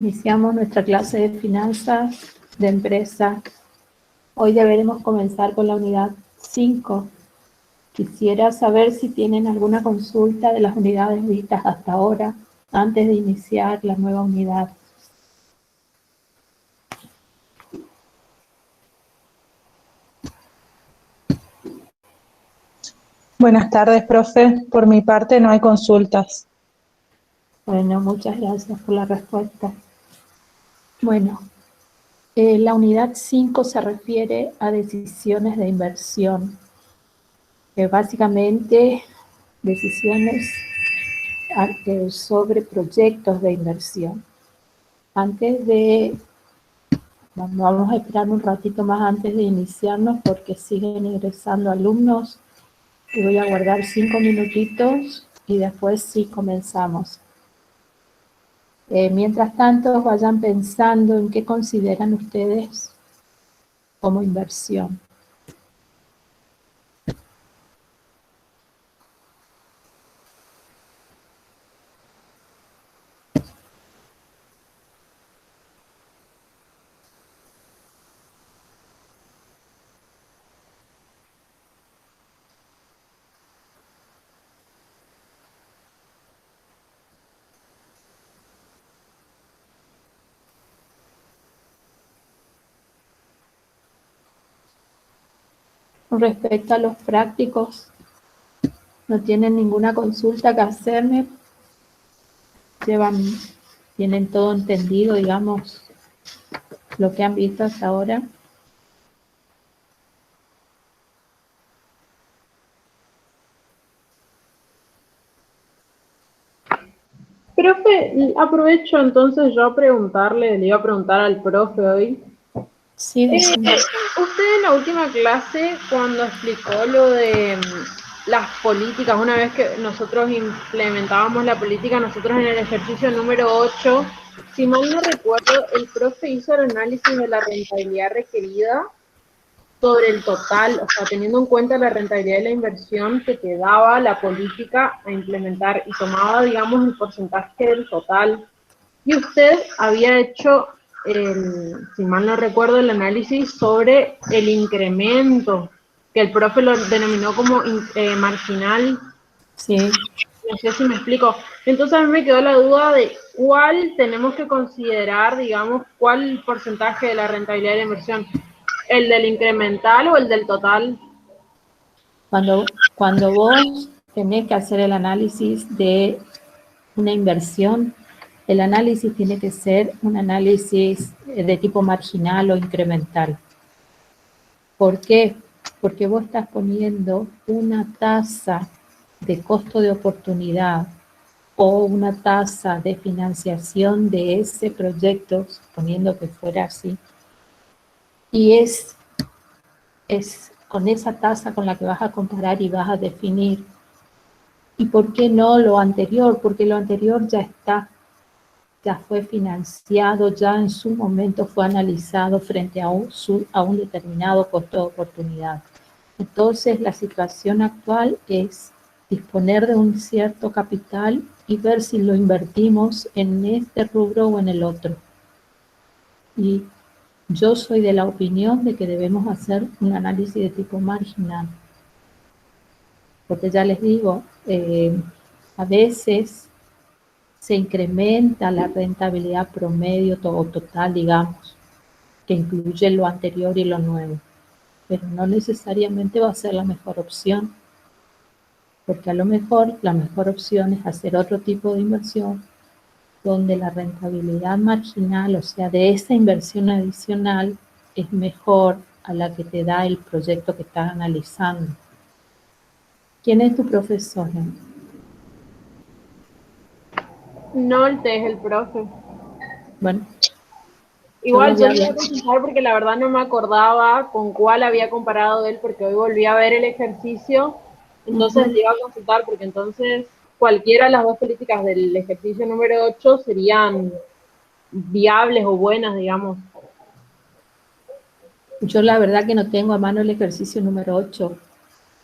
Iniciamos nuestra clase de finanzas de empresa. Hoy deberemos comenzar con la unidad 5. Quisiera saber si tienen alguna consulta de las unidades vistas hasta ahora, antes de iniciar la nueva unidad. Buenas tardes, profe. Por mi parte no hay consultas. Bueno, muchas gracias por la respuesta. Bueno, la unidad 5 se refiere a decisiones de inversión. Básicamente, decisiones sobre proyectos de inversión. Vamos a esperar un ratito más antes de iniciarnos porque siguen ingresando alumnos y voy a guardar 5 minutitos y después sí comenzamos. Mientras tanto, vayan pensando en qué consideran ustedes como inversión. Con respecto a los prácticos, no tienen ninguna consulta que hacerme. Tienen todo entendido, digamos, lo que han visto hasta ahora. Profe, aprovecho entonces yo le iba a preguntar al profe hoy. Sí, Usted en la última clase, cuando explicó lo de las políticas, una vez que nosotros implementábamos la política, nosotros en el ejercicio número 8, si mal no recuerdo, el profe hizo el análisis de la rentabilidad requerida sobre el total, o sea, teniendo en cuenta la rentabilidad de la inversión que te daba la política a implementar y tomaba, digamos, el porcentaje del total. Y usted había hecho, si mal no recuerdo, el análisis sobre el incremento, que el profe lo denominó como marginal. Sí. No sé si me explico. Entonces a mí me quedó la duda de cuál tenemos que considerar, digamos, cuál porcentaje de la rentabilidad de la inversión. ¿El del incremental o el del total? Cuando vos tenés que hacer el análisis de una inversión, el análisis tiene que ser un análisis de tipo marginal o incremental. ¿Por qué? Porque vos estás poniendo una tasa de costo de oportunidad o una tasa de financiación de ese proyecto, suponiendo que fuera así, y es con esa tasa con la que vas a comparar y vas a definir. ¿Y por qué no lo anterior? Porque lo anterior ya fue financiado, ya en su momento fue analizado frente a un determinado costo de oportunidad. Entonces, la situación actual es disponer de un cierto capital y ver si lo invertimos en este rubro o en el otro. Y yo soy de la opinión de que debemos hacer un análisis de tipo marginal. Porque ya les digo, a veces se incrementa la rentabilidad promedio o total, digamos, que incluye lo anterior y lo nuevo, pero no necesariamente va a ser la mejor opción, porque a lo mejor la mejor opción es hacer otro tipo de inversión donde la rentabilidad marginal, o sea, de esa inversión adicional, es mejor a la que te da el proyecto que estás analizando. ¿Quién es tu profesor? Nolte es el profe. Bueno, igual yo le iba a consultar porque la verdad no me acordaba con cuál había comparado él, porque hoy volví a ver el ejercicio, entonces le iba a consultar porque entonces cualquiera de las dos políticas del ejercicio número 8 serían viables o buenas, digamos. Yo la verdad que no tengo a mano el ejercicio número 8,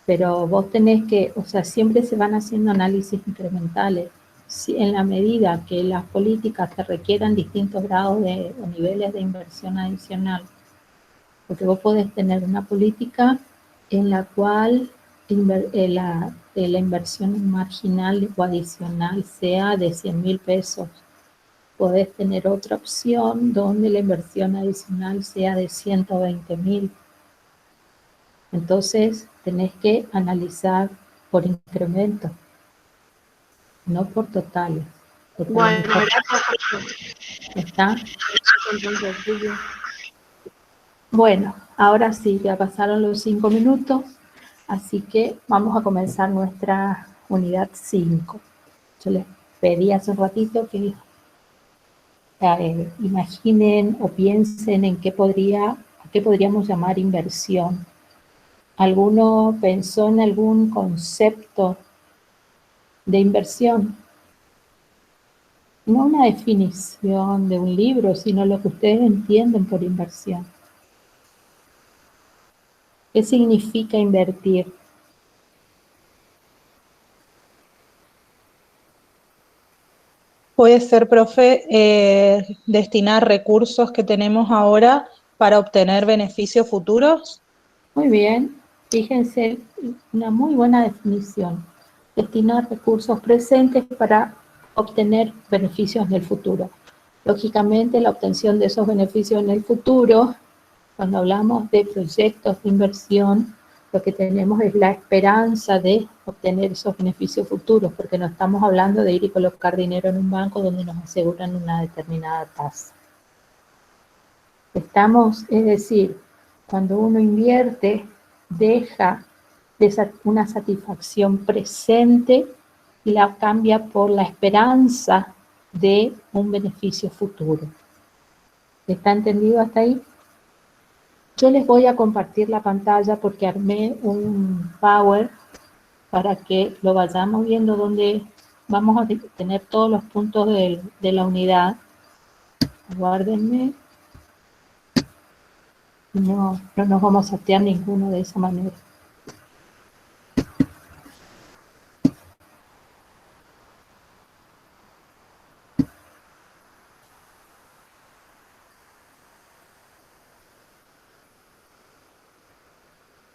pero vos tenés que, o sea, siempre se van haciendo análisis incrementales. si en la medida que las políticas te requieran distintos grados o niveles de inversión adicional, porque vos podés tener una política en la cual la inversión marginal o adicional sea de 100.000 pesos. Podés tener otra opción donde la inversión adicional sea de 120.000. Entonces, tenés que analizar por incremento, no por totales. Bueno, gracias. ¿Está? Entonces, sí, sí. Bueno, ahora sí, ya pasaron los 5 minutos, así que vamos a comenzar nuestra unidad 5. Yo les pedí hace un ratito que imaginen o piensen en a qué podríamos llamar inversión. ¿Alguno pensó en algún concepto de inversión? No una definición de un libro, sino lo que ustedes entienden por inversión. ¿Qué significa invertir? Puede ser, profe, destinar recursos que tenemos ahora para obtener beneficios futuros. Muy bien, fíjense, una muy buena definición. Destinar recursos presentes para obtener beneficios en el futuro. Lógicamente, la obtención de esos beneficios en el futuro, cuando hablamos de proyectos de inversión, lo que tenemos es la esperanza de obtener esos beneficios futuros, porque no estamos hablando de ir y colocar dinero en un banco donde nos aseguran una determinada tasa. Es decir, cuando uno invierte, deja una satisfacción presente y la cambia por la esperanza de un beneficio futuro. ¿Está entendido hasta ahí? Yo les voy a compartir la pantalla porque armé un Power para que lo vayamos viendo, donde vamos a tener todos los puntos de la unidad. Aguárdenme. No nos vamos a saltear ninguno de esa manera.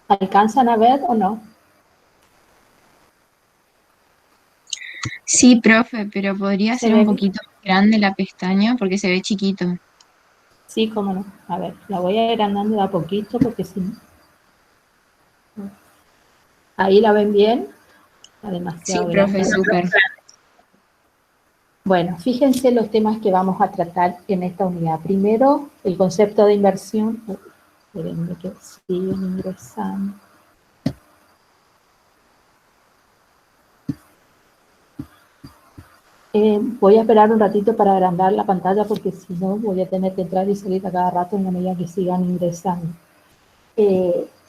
¿Alcanzan a ver o no? Sí, profe, pero podría ¿Se ser ve un bien? poquito más grande la pestaña porque se ve chiquito. Sí, cómo no. A ver, la voy a ir agrandando de a poquito porque si no. ¿Ahí la ven bien? Está Sí, demasiado profe, grande. súper. Bueno, fíjense los temas que vamos a tratar en esta unidad. Primero, el concepto de inversión. Espérenme que siguen ingresando. Voy a esperar un ratito para agrandar la pantalla porque si no voy a tener que entrar y salir a cada rato en la medida que sigan ingresando.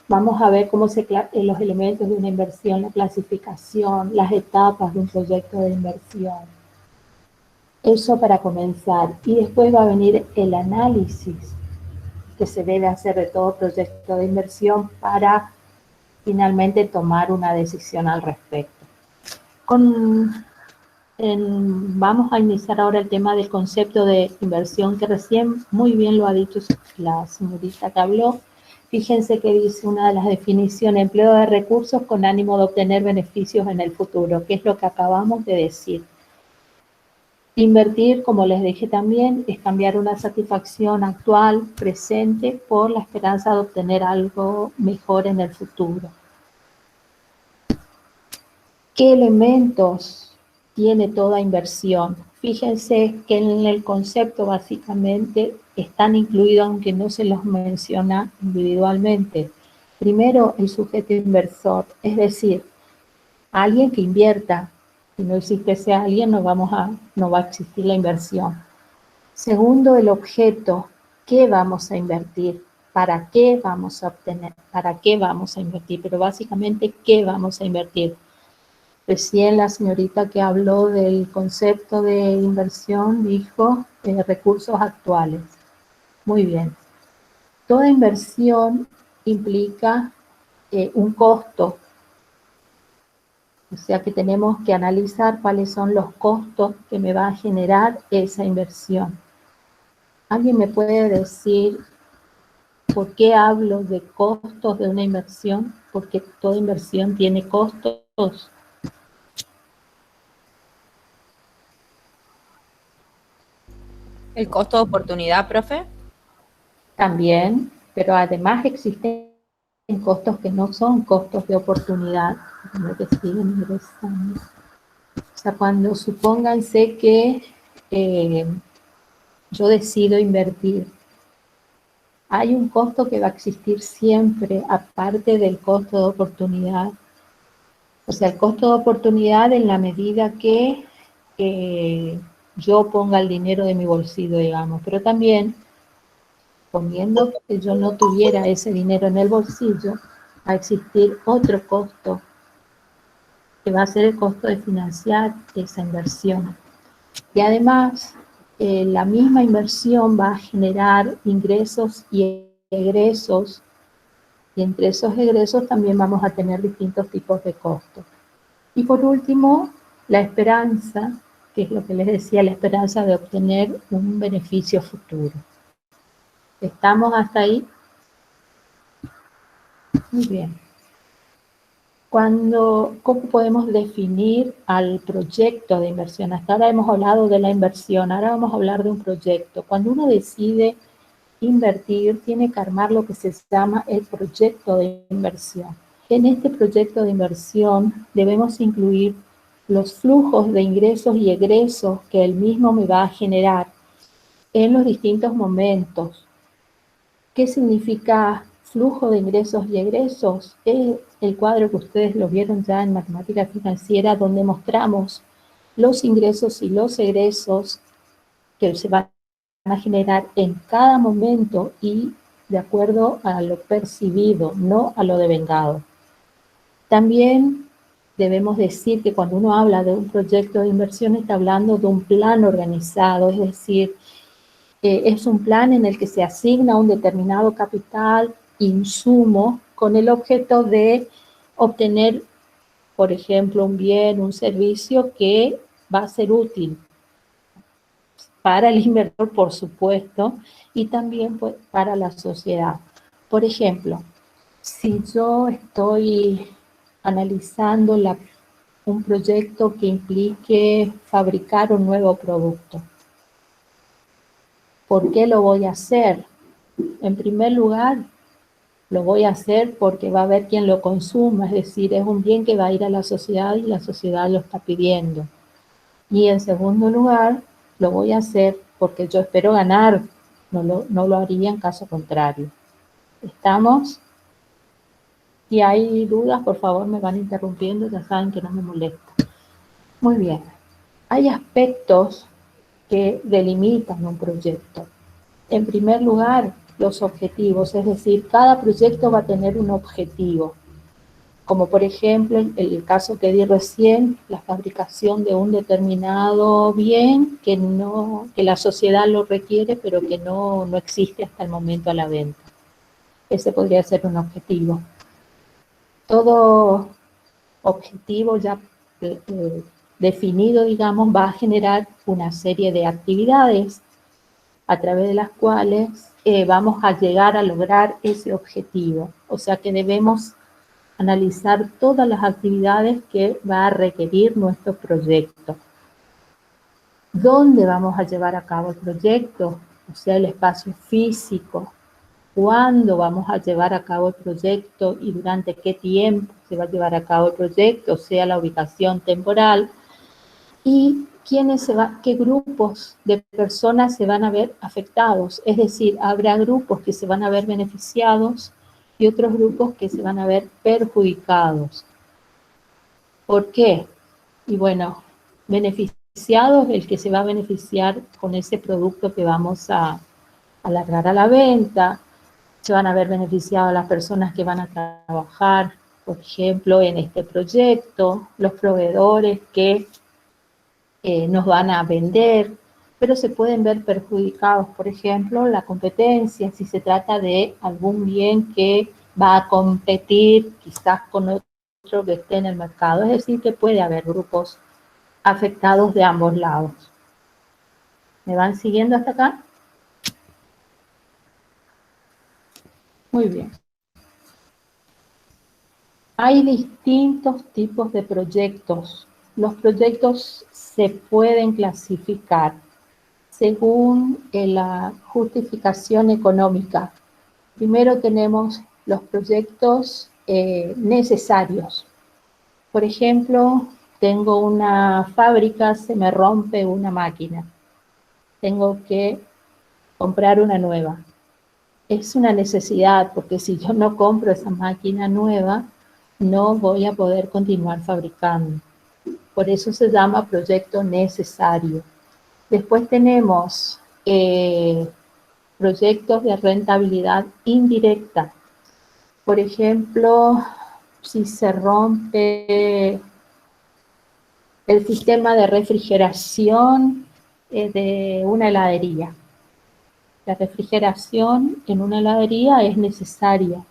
Vamos a ver cómo los elementos de una inversión, la clasificación, las etapas de un proyecto de inversión. Eso para comenzar. Y después va a venir el análisis que se debe hacer de todo proyecto de inversión para finalmente tomar una decisión al respecto. Vamos a iniciar ahora el tema del concepto de inversión, que recién muy bien lo ha dicho la señorita que habló. Fíjense que dice una de las definiciones: empleo de recursos con ánimo de obtener beneficios en el futuro, que es lo que acabamos de decir. Invertir, como les dije también, es cambiar una satisfacción actual, presente, por la esperanza de obtener algo mejor en el futuro. ¿Qué elementos tiene toda inversión? Fíjense que en el concepto básicamente están incluidos, aunque no se los menciona individualmente. Primero, el sujeto inversor, es decir, alguien que invierta. Si no existe ese alguien, no va a existir la inversión. Segundo, el objeto. ¿Qué vamos a invertir? ¿Para qué vamos a obtener? ¿Para qué vamos a invertir? Pero básicamente, ¿qué vamos a invertir? Recién la señorita que habló del concepto de inversión dijo recursos actuales. Muy bien. Toda inversión implica un costo. O sea que tenemos que analizar cuáles son los costos que me va a generar esa inversión. ¿Alguien me puede decir por qué hablo de costos de una inversión? Porque toda inversión tiene costos. ¿El costo de oportunidad, profe? También, pero además existen costos que no son costos de oportunidad, como que siguen ingresando. O sea, cuando supónganse que yo decido invertir, hay un costo que va a existir siempre, aparte del costo de oportunidad. O sea, el costo de oportunidad en la medida que yo ponga el dinero de mi bolsillo, digamos, pero también poniendo que yo no tuviera ese dinero en el bolsillo, va a existir otro costo, que va a ser el costo de financiar esa inversión. Y además, la misma inversión va a generar ingresos y egresos, y entre esos egresos también vamos a tener distintos tipos de costos. Y por último, la esperanza, que es lo que les decía, la esperanza de obtener un beneficio futuro. ¿Estamos hasta ahí? Muy bien. ¿Cómo podemos definir al proyecto de inversión? Hasta ahora hemos hablado de la inversión, ahora vamos a hablar de un proyecto. Cuando uno decide invertir, tiene que armar lo que se llama el proyecto de inversión. En este proyecto de inversión debemos incluir los flujos de ingresos y egresos que el mismo me va a generar en los distintos momentos. ¿Qué significa flujo de ingresos y egresos? Es el cuadro que ustedes lo vieron ya en matemática financiera, donde mostramos los ingresos y los egresos que se van a generar en cada momento y de acuerdo a lo percibido, no a lo devengado. También debemos decir que cuando uno habla de un proyecto de inversión está hablando de un plan organizado, es decir, es un plan en el que se asigna un determinado capital, insumo, con el objeto de obtener, por ejemplo, un bien, un servicio que va a ser útil para el inversor, por supuesto, y también pues, para la sociedad. Por ejemplo, si yo estoy analizando un proyecto que implique fabricar un nuevo producto, ¿por qué lo voy a hacer? En primer lugar, lo voy a hacer porque va a haber quien lo consuma, es decir, es un bien que va a ir a la sociedad y la sociedad lo está pidiendo. Y en segundo lugar, lo voy a hacer porque yo espero ganar, no lo haría en caso contrario. ¿Estamos? Si hay dudas, por favor me van interrumpiendo, ya saben que no me molesta. Muy bien. Hay aspectos que delimitan un proyecto. En primer lugar, los objetivos, es decir, cada proyecto va a tener un objetivo, como por ejemplo el caso que di recién, la fabricación de un determinado bien que la sociedad lo requiere, pero que no existe hasta el momento a la venta. Ese podría ser un objetivo. Todo objetivo ya definido, digamos, va a generar una serie de actividades a través de las cuales vamos a llegar a lograr ese objetivo. O sea que debemos analizar todas las actividades que va a requerir nuestro proyecto. ¿Dónde vamos a llevar a cabo el proyecto? O sea, el espacio físico. ¿Cuándo vamos a llevar a cabo el proyecto y durante qué tiempo se va a llevar a cabo el proyecto? O sea, la ubicación temporal. Y qué grupos de personas se van a ver afectados. Es decir, habrá grupos que se van a ver beneficiados y otros grupos que se van a ver perjudicados. ¿Por qué? Y bueno, beneficiados, el que se va a beneficiar con ese producto que vamos a largar a la venta. Se van a ver beneficiadas las personas que van a trabajar, por ejemplo, en este proyecto, los proveedores que nos van a vender, pero se pueden ver perjudicados, por ejemplo, la competencia, si se trata de algún bien que va a competir quizás con otro que esté en el mercado. Es decir, que puede haber grupos afectados de ambos lados. ¿Me van siguiendo hasta acá? Muy bien. Hay distintos tipos de proyectos. Los proyectos se pueden clasificar según la justificación económica. Primero tenemos los proyectos necesarios. Por ejemplo, tengo una fábrica, se me rompe una máquina. Tengo que comprar una nueva. Es una necesidad, porque si yo no compro esa máquina nueva, no voy a poder continuar fabricando. Por eso se llama proyecto necesario. Después tenemos proyectos de rentabilidad indirecta. Por ejemplo, si se rompe el sistema de refrigeración de una heladería. La refrigeración en una heladería es necesaria,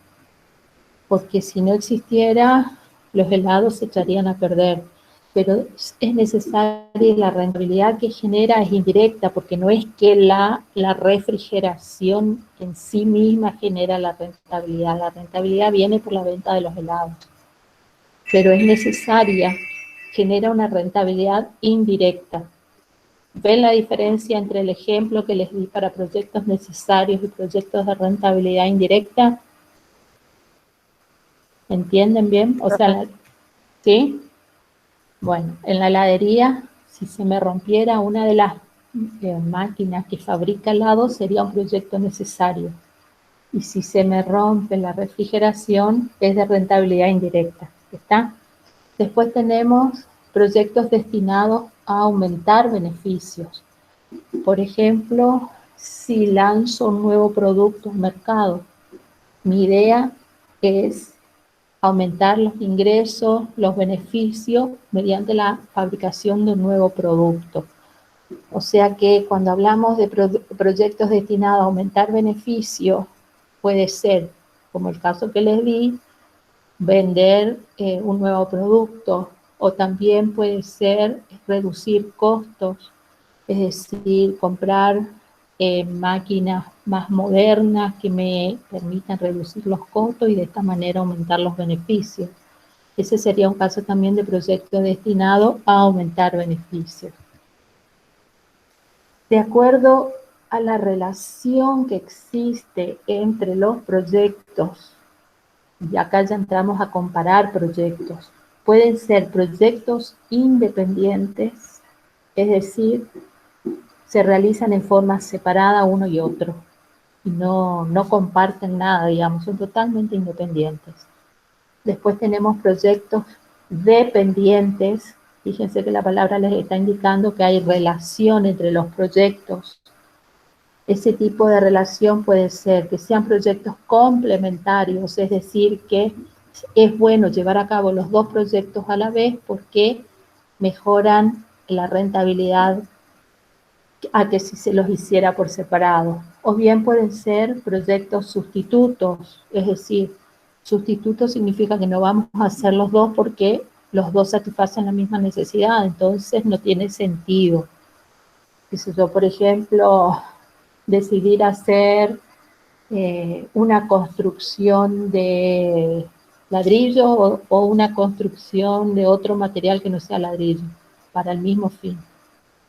porque si no existiera, los helados se echarían a perder. Pero es necesaria, la rentabilidad que genera es indirecta, porque no es que la refrigeración en sí misma genera la rentabilidad viene por la venta de los helados, pero es necesaria, genera una rentabilidad indirecta. ¿Ven la diferencia entre el ejemplo que les di para proyectos necesarios y proyectos de rentabilidad indirecta? ¿Entienden bien? O sea, ¿sí? Bueno, en la heladería, si se me rompiera una de las máquinas que fabrica helados, sería un proyecto necesario. Y si se me rompe la refrigeración, es de rentabilidad indirecta. ¿Está? Después tenemos proyectos destinados a aumentar beneficios. Por ejemplo, si lanzo un nuevo producto al mercado, mi idea es aumentar los ingresos, los beneficios mediante la fabricación de un nuevo producto. O sea que cuando hablamos de proyectos destinados a aumentar beneficios, puede ser, como el caso que les di, vender un nuevo producto, o también puede ser reducir costos, es decir, comprar máquinas más modernas que me permitan reducir los costos y de esta manera aumentar los beneficios. Ese sería un caso también de proyecto destinado a aumentar beneficios. De acuerdo a la relación que existe entre los proyectos, y acá ya entramos a comparar proyectos, pueden ser proyectos independientes, es decir, se realizan en forma separada uno y otro, y no comparten nada, digamos, son totalmente independientes. Después tenemos proyectos dependientes. Fíjense que la palabra les está indicando que hay relación entre los proyectos. Ese tipo de relación puede ser que sean proyectos complementarios, es decir, que es bueno llevar a cabo los dos proyectos a la vez porque mejoran la rentabilidad a que si se los hiciera por separado. O bien pueden ser proyectos sustitutos, es decir, sustitutos significa que no vamos a hacer los dos porque los dos satisfacen la misma necesidad, entonces no tiene sentido. Si yo, por ejemplo, decidir hacer una construcción de ladrillo o una construcción de otro material que no sea ladrillo, para el mismo fin.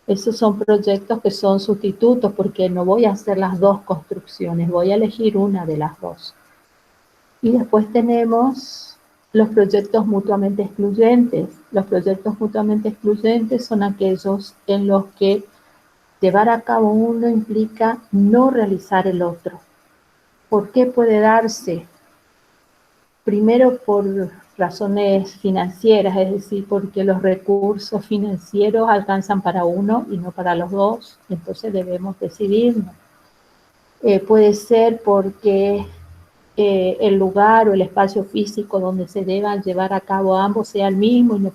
Esos son proyectos que son sustitutos porque no voy a hacer las dos construcciones, voy a elegir una de las dos. Y después tenemos los proyectos mutuamente excluyentes. Los proyectos mutuamente excluyentes son aquellos en los que llevar a cabo uno implica no realizar el otro. ¿Por qué puede darse? Primero por razones financieras, es decir, porque los recursos financieros alcanzan para uno y no para los dos, entonces debemos decidirnos. Puede ser porque el lugar o el espacio físico donde se deban llevar a cabo ambos sea el mismo y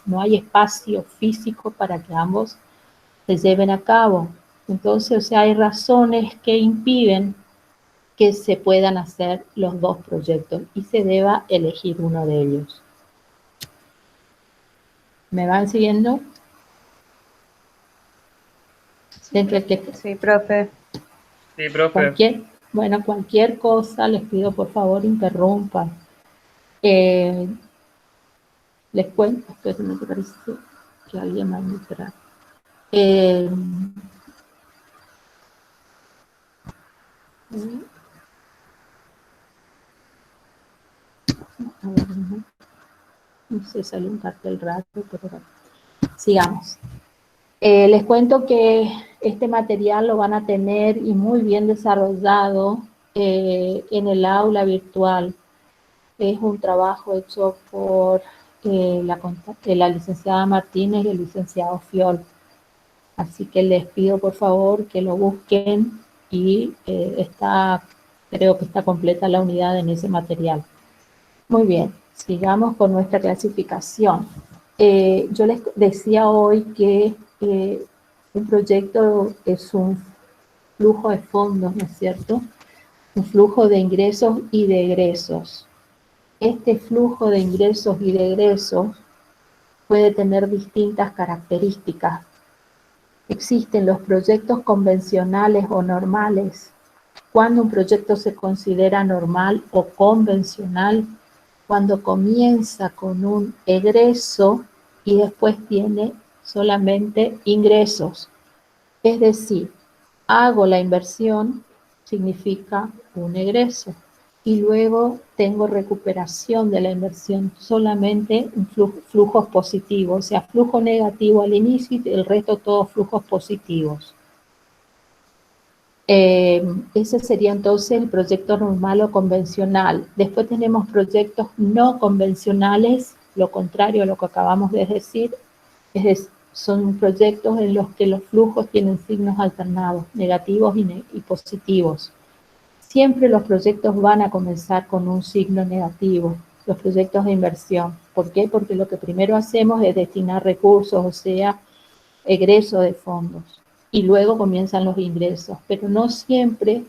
no hay espacio físico para que ambos se lleven a cabo. Entonces, o sea, hay razones que impiden que se puedan hacer los dos proyectos y se deba elegir uno de ellos. ¿Me van siguiendo? Dentro del que Sí, profe. Sí, profe. cualquier cosa, les pido por favor interrumpan. Les cuento, espérenme que parece que alguien va a entrar. A ver, no sé, sale un cartel raro, pero bueno. Sigamos. Les cuento que este material lo van a tener y muy bien desarrollado en el aula virtual. Es un trabajo hecho por la licenciada Martínez y el licenciado Fiol. Así que les pido por favor que lo busquen y creo que está completa la unidad en ese material. Muy bien, sigamos con nuestra clasificación. Yo les decía hoy que un proyecto es un flujo de fondos, ¿no es cierto? Un flujo de ingresos y de egresos. Este flujo de ingresos y de egresos puede tener distintas características. Existen los proyectos convencionales o normales. Cuando un proyecto se considera normal o convencional, cuando comienza con un egreso y después tiene solamente ingresos. Es decir, hago la inversión, significa un egreso, y luego tengo recuperación de la inversión, solamente flujos positivos, o sea, flujo negativo al inicio y el resto todos flujos positivos. Ese sería entonces el proyecto normal o convencional. Después tenemos proyectos no convencionales, lo contrario a lo que acabamos de decir, son proyectos en los que los flujos tienen signos alternados, negativos y positivos. Siempre los proyectos van a comenzar con un signo negativo, los proyectos de inversión. ¿Por qué? Porque lo que primero hacemos es destinar recursos, o sea, egreso de fondos. Y luego comienzan los ingresos, pero no siempre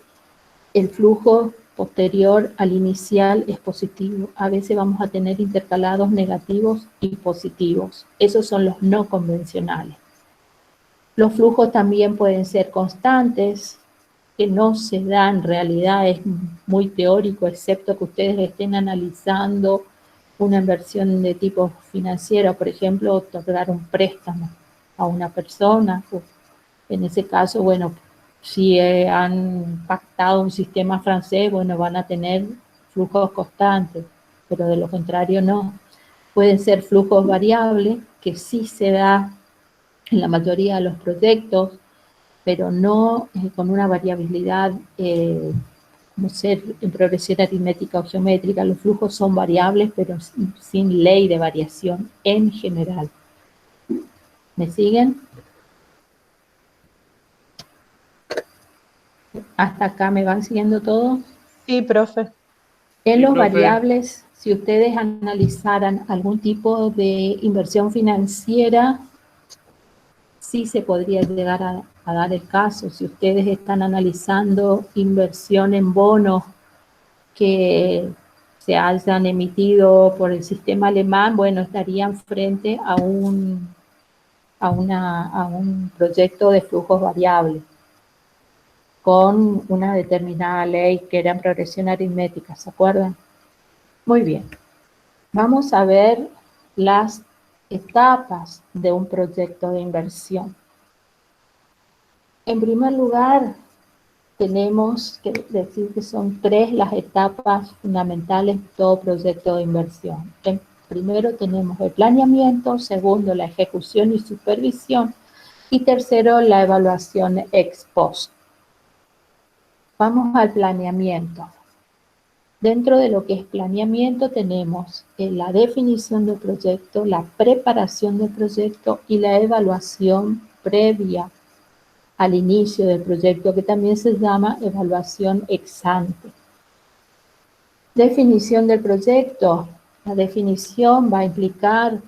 el flujo posterior al inicial es positivo. A veces vamos a tener intercalados negativos y positivos. Esos son los no convencionales. Los flujos también pueden ser constantes, que no se dan en realidad, es muy teórico, excepto que ustedes estén analizando una inversión de tipo financiero, por ejemplo, otorgar un préstamo a una persona. En ese caso, bueno, si han pactado un sistema francés, bueno, van a tener flujos constantes, pero de lo contrario no. Pueden ser flujos variables, que sí se da en la mayoría de los proyectos, pero no con una variabilidad como ser en progresión aritmética o geométrica. Los flujos son variables, pero sin ley de variación en general. ¿Me siguen? ¿Hasta acá me van siguiendo todos? Sí, profe. En Sí, los profe. variables, si ustedes analizaran algún tipo de inversión financiera, sí se podría llegar a dar el caso. Si ustedes están analizando inversión en bonos que se hayan emitido por el sistema alemán, bueno, estarían frente a un proyecto de flujos variables con una determinada ley que era en progresión aritmética, ¿se acuerdan? Muy bien. Vamos a ver las etapas de un proyecto de inversión. En primer lugar, tenemos que decir que son 3 las etapas fundamentales de todo proyecto de inversión. Primero tenemos el planeamiento, segundo la ejecución y supervisión, y tercero la evaluación ex post. Vamos al planeamiento. Dentro de lo que es planeamiento tenemos la definición del proyecto, la preparación del proyecto y la evaluación previa al inicio del proyecto, que también se llama evaluación ex ante. Definición del proyecto. La definición va a implicar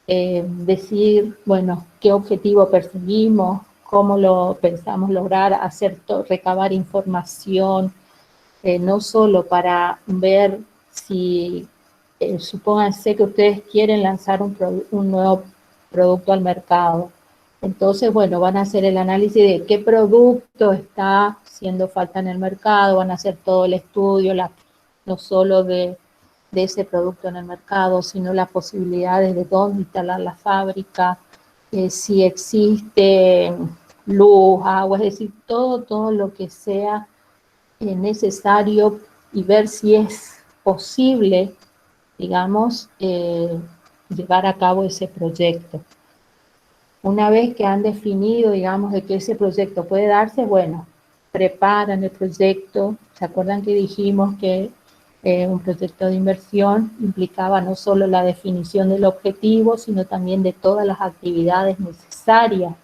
decir, bueno, qué objetivo perseguimos, cómo lo pensamos lograr, recabar información, no solo para ver si supónganse que ustedes quieren lanzar un nuevo producto al mercado. Entonces, bueno, van a hacer el análisis de qué producto está haciendo falta en el mercado, van a hacer todo el estudio, no solo de ese producto en el mercado, sino las posibilidades de dónde instalar la fábrica, si existe luz, agua, es decir, todo lo que sea necesario y ver si es posible, digamos, llevar a cabo ese proyecto. Una vez que han definido, digamos, de que ese proyecto puede darse, bueno, preparan el proyecto. ¿Se acuerdan que dijimos que un proyecto de inversión implicaba no solo la definición del objetivo, sino también de todas las actividades necesarias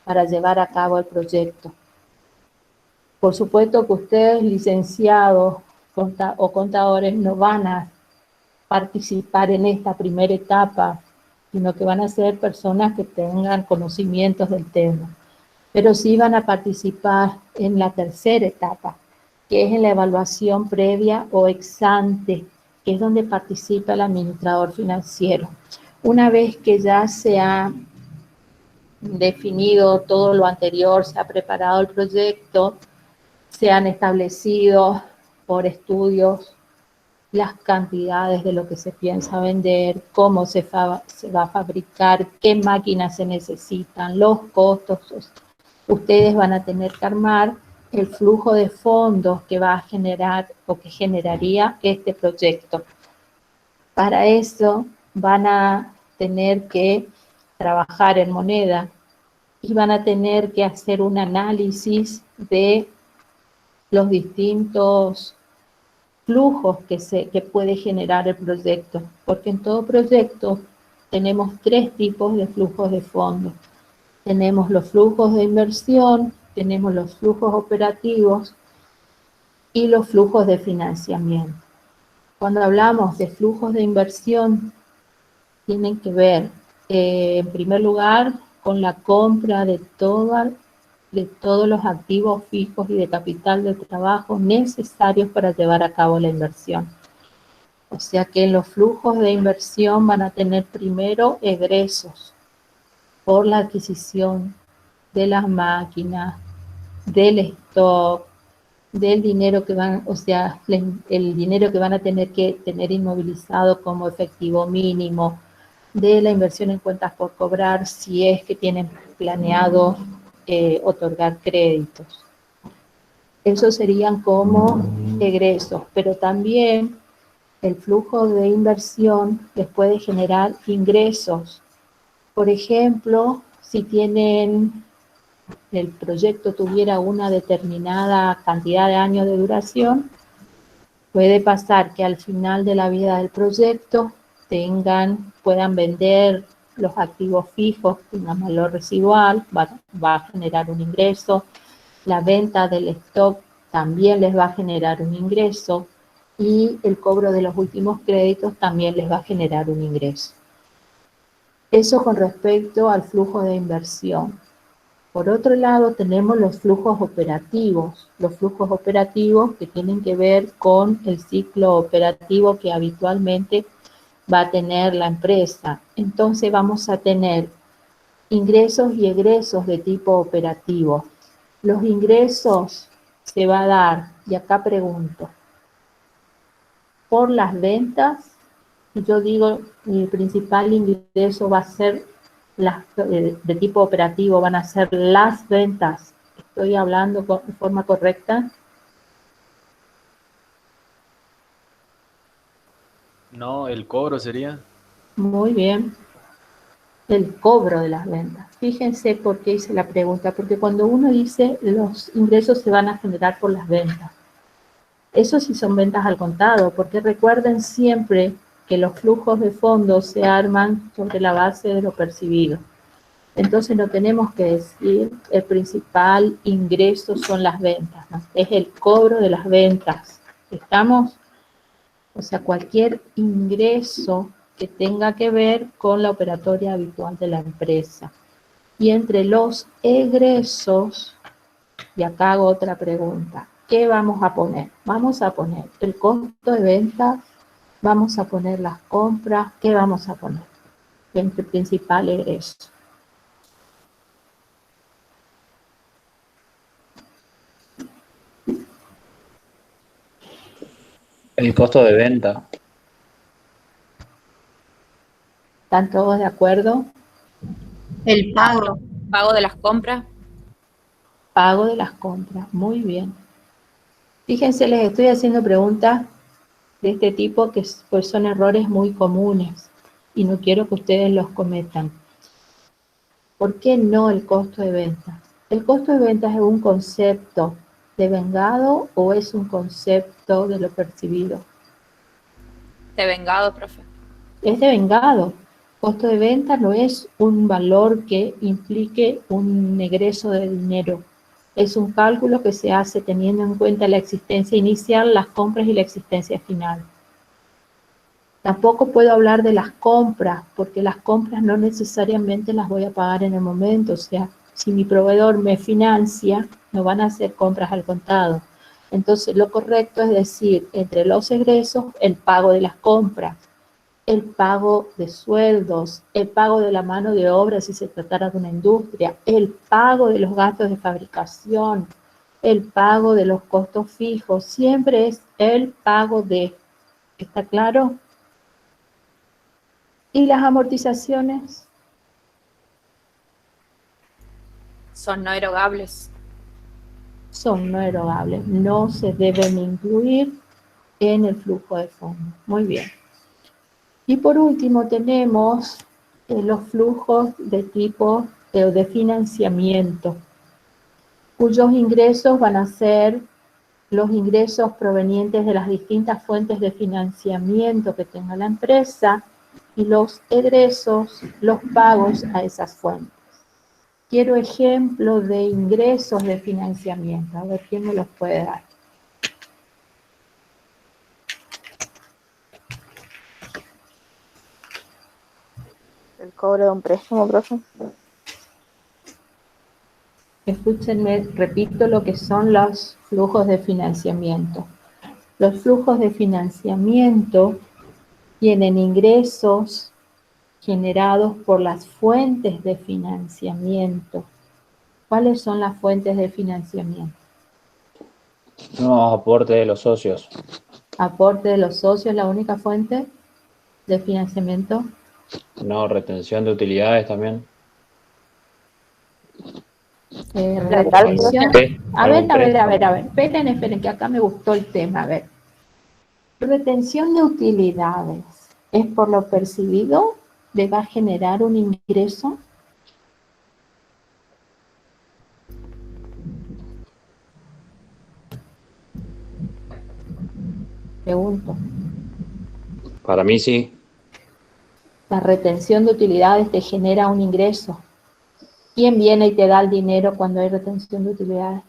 para llevar a cabo el proyecto? Por supuesto que ustedes, licenciados o contadores, no van a participar en esta primera etapa, sino que van a ser personas que tengan conocimientos del tema. Pero sí van a participar en la tercera etapa, que es en la evaluación previa o ex ante, que es donde participa el administrador financiero. Una vez que ya se ha definido todo lo anterior, se ha preparado el proyecto, se han establecido por estudios las cantidades de lo que se piensa vender, cómo se va a fabricar, qué máquinas se necesitan, los costos. Ustedes van a tener que armar el flujo de fondos que va a generar o que generaría este proyecto. Para eso van a tener que trabajar en moneda y van a tener que hacer un análisis de los distintos flujos que puede generar el proyecto, porque en todo proyecto tenemos 3 tipos de flujos de fondos. Tenemos los flujos de inversión, tenemos los flujos operativos y los flujos de financiamiento. Cuando hablamos de flujos de inversión, tienen que ver, en primer lugar, con la compra de todos los activos fijos y de capital de trabajo necesarios para llevar a cabo la inversión. O sea que los flujos de inversión van a tener primero egresos por la adquisición de las máquinas, del stock, del dinero que van, o sea, el dinero que van a tener que tener inmovilizado como efectivo mínimo, de la inversión en cuentas por cobrar, si es que tienen planeado otorgar créditos. Esos serían como egresos, pero también el flujo de inversión les puede generar ingresos. Por ejemplo, si el proyecto tuviera una determinada cantidad de años de duración, puede pasar que al final de la vida del proyecto puedan vender los activos fijos, un valor residual, va a generar un ingreso. La venta del stock también les va a generar un ingreso y el cobro de los últimos créditos también les va a generar un ingreso. Eso con respecto al flujo de inversión. Por otro lado, tenemos los flujos operativos que tienen que ver con el ciclo operativo que habitualmente va a tener la empresa. Entonces vamos a tener ingresos y egresos de tipo operativo. Los ingresos se va a dar, y acá pregunto, por las ventas. Yo digo, el principal ingreso va a ser de tipo operativo, van a ser las ventas. ¿Estoy hablando de forma correcta? No, el cobro sería. Muy bien. El cobro de las ventas. Fíjense por qué hice la pregunta, porque cuando uno dice los ingresos se van a generar por las ventas, eso sí son ventas al contado, porque recuerden siempre que los flujos de fondos se arman sobre la base de lo percibido. Entonces no tenemos que decir el principal ingreso son las ventas, ¿no? Es el cobro de las ventas. ¿Estamos? O sea, cualquier ingreso que tenga que ver con la operatoria habitual de la empresa. Y entre los egresos, y acá hago otra pregunta, ¿qué vamos a poner? Vamos a poner el costo de ventas Vamos a poner las compras. ¿Qué vamos a poner? El principal es eso. El costo de venta. ¿Están todos de acuerdo? El pago. Pago de las compras. Pago de las compras. Muy bien. Fíjense, les estoy haciendo preguntas de este tipo que pues son errores muy comunes y no quiero que ustedes los cometan. ¿Por qué no el costo de ventas? ¿El costo de ventas es un concepto devengado o es un concepto de lo percibido? Devengado, profe. Es devengado. Costo de venta no es un valor que implique un egreso de dinero. Es un cálculo que se hace teniendo en cuenta la existencia inicial, las compras y la existencia final. Tampoco puedo hablar de las compras, porque las compras no necesariamente las voy a pagar en el momento. O sea, si mi proveedor me financia, no van a hacer compras al contado. Entonces, lo correcto es decir, entre los egresos, el pago de las compras, el pago de sueldos, el pago de la mano de obra si se tratara de una industria, el pago de los gastos de fabricación, el pago de los costos fijos, siempre es el pago de. ¿Está claro? ¿Y las amortizaciones? Son no erogables. Son no erogables, no se deben incluir en el flujo de fondos. Muy bien. Y por último tenemos los flujos de tipo de financiamiento, cuyos ingresos van a ser los ingresos provenientes de las distintas fuentes de financiamiento que tenga la empresa y los egresos, los pagos a esas fuentes. Quiero ejemplos de ingresos de financiamiento. A ver quién me los puede dar. El cobro de un préstamo, profe. Escúchenme, repito lo que son los flujos de financiamiento. Los flujos de financiamiento tienen ingresos generados por las fuentes de financiamiento. ¿Cuáles son las fuentes de financiamiento? No, aporte de los socios. Aporte de los socios, la única fuente de financiamiento. No, retención de utilidades también. Retención. Sí, A algún préstamo. ver. Esperen, que acá me gustó el tema. A ver. Retención de utilidades. ¿Es por lo percibido? ¿Va a generar un ingreso? Pregunto. Para mí sí. La retención de utilidades te genera un ingreso. ¿Quién viene y te da el dinero cuando hay retención de utilidades?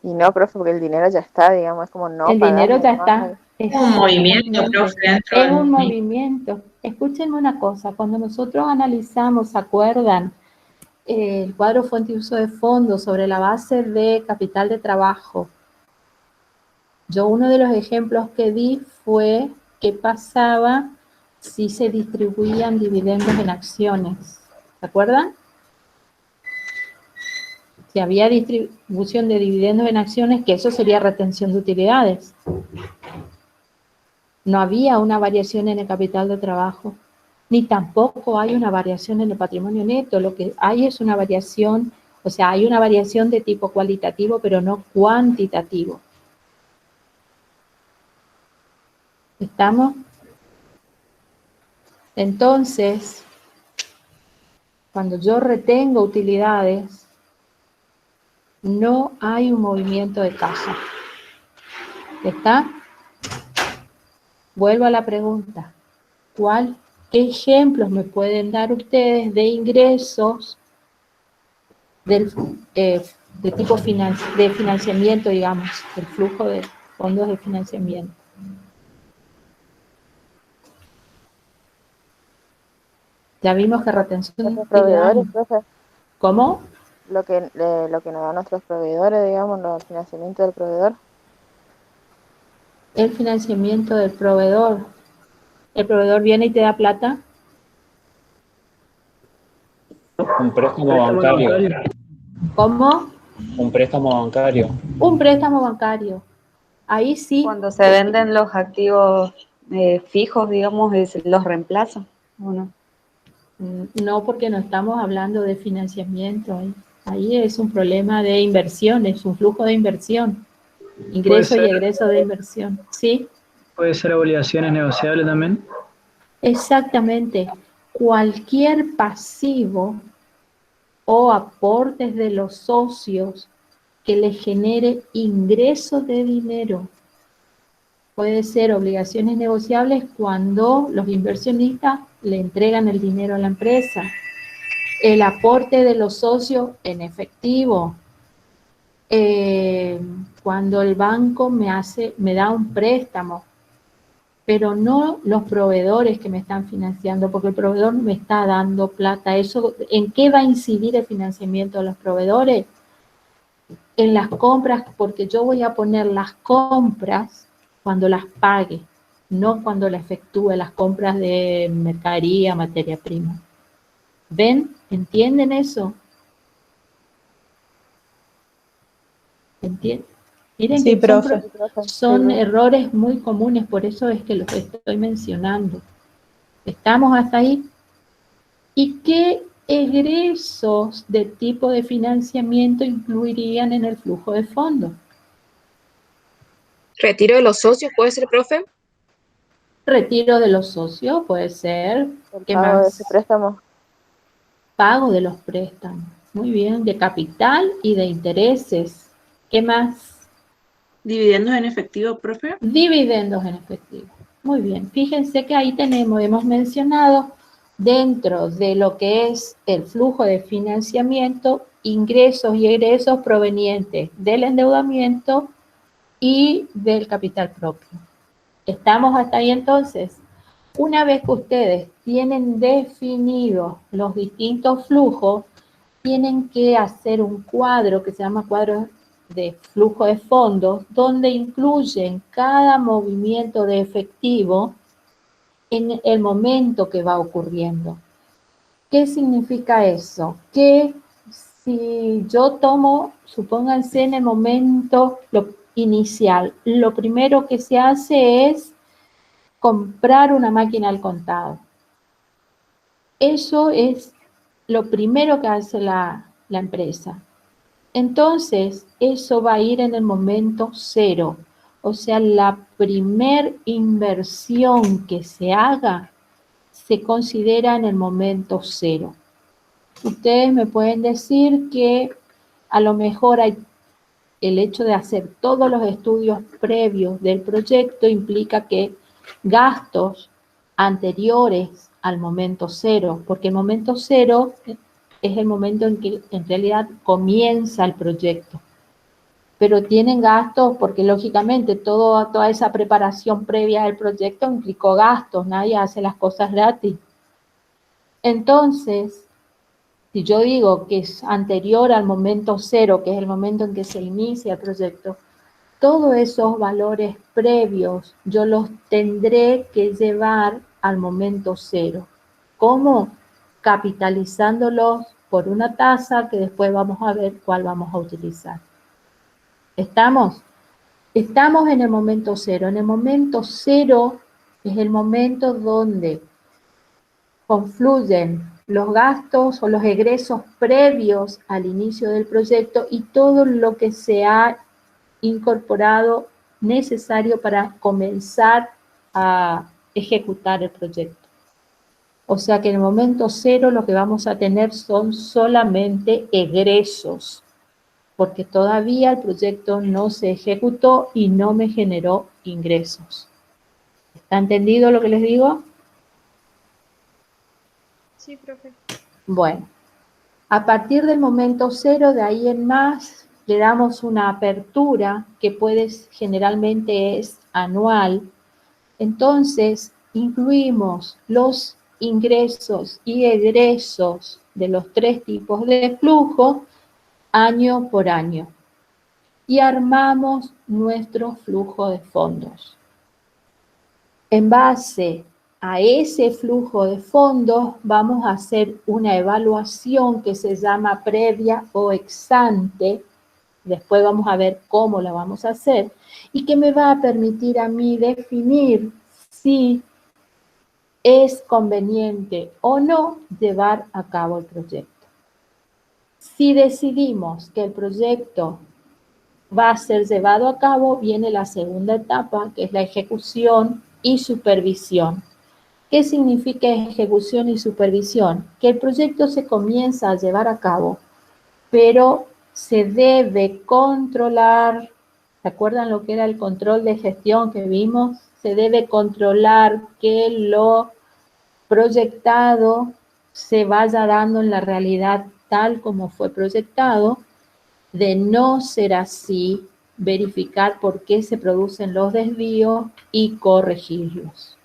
Y no, profe, porque el dinero ya está, digamos, es como no El pagar. dinero ya ¿no? está. Es un movimiento, profe, dentro Es del un movimiento. Escúchenme una cosa, cuando nosotros analizamos, ¿se acuerdan? El cuadro fuente y uso de fondos sobre la base de capital de trabajo. Yo uno de los ejemplos que di fue qué pasaba si se distribuían dividendos en acciones. ¿Se acuerdan? Si había distribución de dividendos en acciones, que eso sería retención de utilidades. No había una variación en el capital de trabajo, ni tampoco hay una variación en el patrimonio neto. Lo que hay es una variación, o sea, hay una variación de tipo cualitativo, pero no cuantitativo. ¿Estamos? Entonces, cuando yo retengo utilidades, no hay un movimiento de caja. ¿Está? Vuelvo a la pregunta. ¿Qué ejemplos me pueden dar ustedes de ingresos de tipo de financiamiento, digamos, del flujo de fondos de financiamiento? Ya vimos que retención de Los utilidades. proveedores, profe. ¿Cómo? lo que nos dan nuestros proveedores, digamos, el financiamiento del proveedor. El financiamiento del proveedor. ¿El proveedor viene y te da plata? Un préstamo bancario. ¿Cómo? Un préstamo bancario. Un préstamo bancario. Ahí sí. Cuando se venden los activos fijos, digamos, los reemplazan, ¿o no? No, porque no estamos hablando de financiamiento. Ahí es un problema de inversión, es un flujo de inversión. Ingreso y egreso de inversión. ¿Sí? ¿Puede ser obligaciones negociables también? Exactamente. Cualquier pasivo o aportes de los socios que le genere ingreso de dinero. Puede ser obligaciones negociables cuando los inversionistas le entregan el dinero a la empresa. El aporte de los socios en efectivo. Cuando el banco me da un préstamo, pero no los proveedores que me están financiando, porque el proveedor no me está dando plata. Eso, ¿en qué va a incidir el financiamiento de los proveedores? En las compras, porque yo voy a poner las compras cuando las pague, no cuando la efectúe las compras de mercadería, materia prima. ¿Ven? ¿Entienden eso? ¿Entienden? Miren Sí, que profe. son errores muy comunes, por eso es que los estoy mencionando. ¿Estamos hasta ahí? ¿Y qué egresos de tipo de financiamiento incluirían en el flujo de fondos? ¿Retiro de los socios puede ser, profe? Retiro de los socios, puede ser. El ¿Qué pago de más? ese préstamo. Pago de los préstamos. Muy bien, de capital y de intereses. ¿Qué más? ¿Dividendos en efectivo, profe? Dividendos en efectivo. Muy bien, fíjense que ahí hemos mencionado dentro de lo que es el flujo de financiamiento, ingresos y egresos provenientes del endeudamiento y del capital propio. ¿Estamos hasta ahí entonces? Una vez que ustedes tienen definidos los distintos flujos, tienen que hacer un cuadro que se llama cuadro de flujo de fondos, donde incluyen cada movimiento de efectivo en el momento que va ocurriendo. ¿Qué significa eso? Que si yo tomo, supónganse en el momento inicial, lo primero que se hace es comprar una máquina al contado. Eso es lo primero que hace la empresa. Entonces, eso va a ir en el momento cero. O sea, la primer inversión que se haga se considera en el momento cero. Ustedes me pueden decir que a lo mejor el hecho de hacer todos los estudios previos del proyecto implica que gastos anteriores al momento cero, porque el momento cero es el momento en que en realidad comienza el proyecto. Pero tienen gastos porque lógicamente toda esa preparación previa del proyecto implicó gastos, nadie hace las cosas gratis. Entonces, si yo digo que es anterior al momento cero, que es el momento en que se inicia el proyecto, todos esos valores previos yo los tendré que llevar al momento cero. ¿Cómo? Capitalizándolos por una tasa que después vamos a ver cuál vamos a utilizar. ¿Estamos? Estamos en el momento cero. En el momento cero es el momento donde confluyen los gastos o los egresos previos al inicio del proyecto y todo lo que se ha incorporado necesario para comenzar a ejecutar el proyecto. O sea que en el momento cero lo que vamos a tener son solamente egresos, porque todavía el proyecto no se ejecutó y no me generó ingresos. ¿Está entendido lo que les digo? Sí, profe. Bueno, a partir del momento cero, de ahí en más, le damos una apertura que generalmente es anual. Entonces, incluimos los ingresos y egresos de los tres tipos de flujo año por año y armamos nuestro flujo de fondos. En base a ese flujo de fondos vamos a hacer una evaluación que se llama previa o ex ante. Después vamos a ver cómo la vamos a hacer y que me va a permitir a mí definir si es conveniente o no llevar a cabo el proyecto. Si decidimos que el proyecto va a ser llevado a cabo, viene la segunda etapa, que es la ejecución y supervisión. ¿Qué significa ejecución y supervisión? Que el proyecto se comienza a llevar a cabo, pero se debe controlar. ¿Se acuerdan lo que era el control de gestión que vimos? Se debe controlar que lo proyectado se vaya dando en la realidad tal como fue proyectado. De no ser así, verificar por qué se producen los desvíos y corregirlos.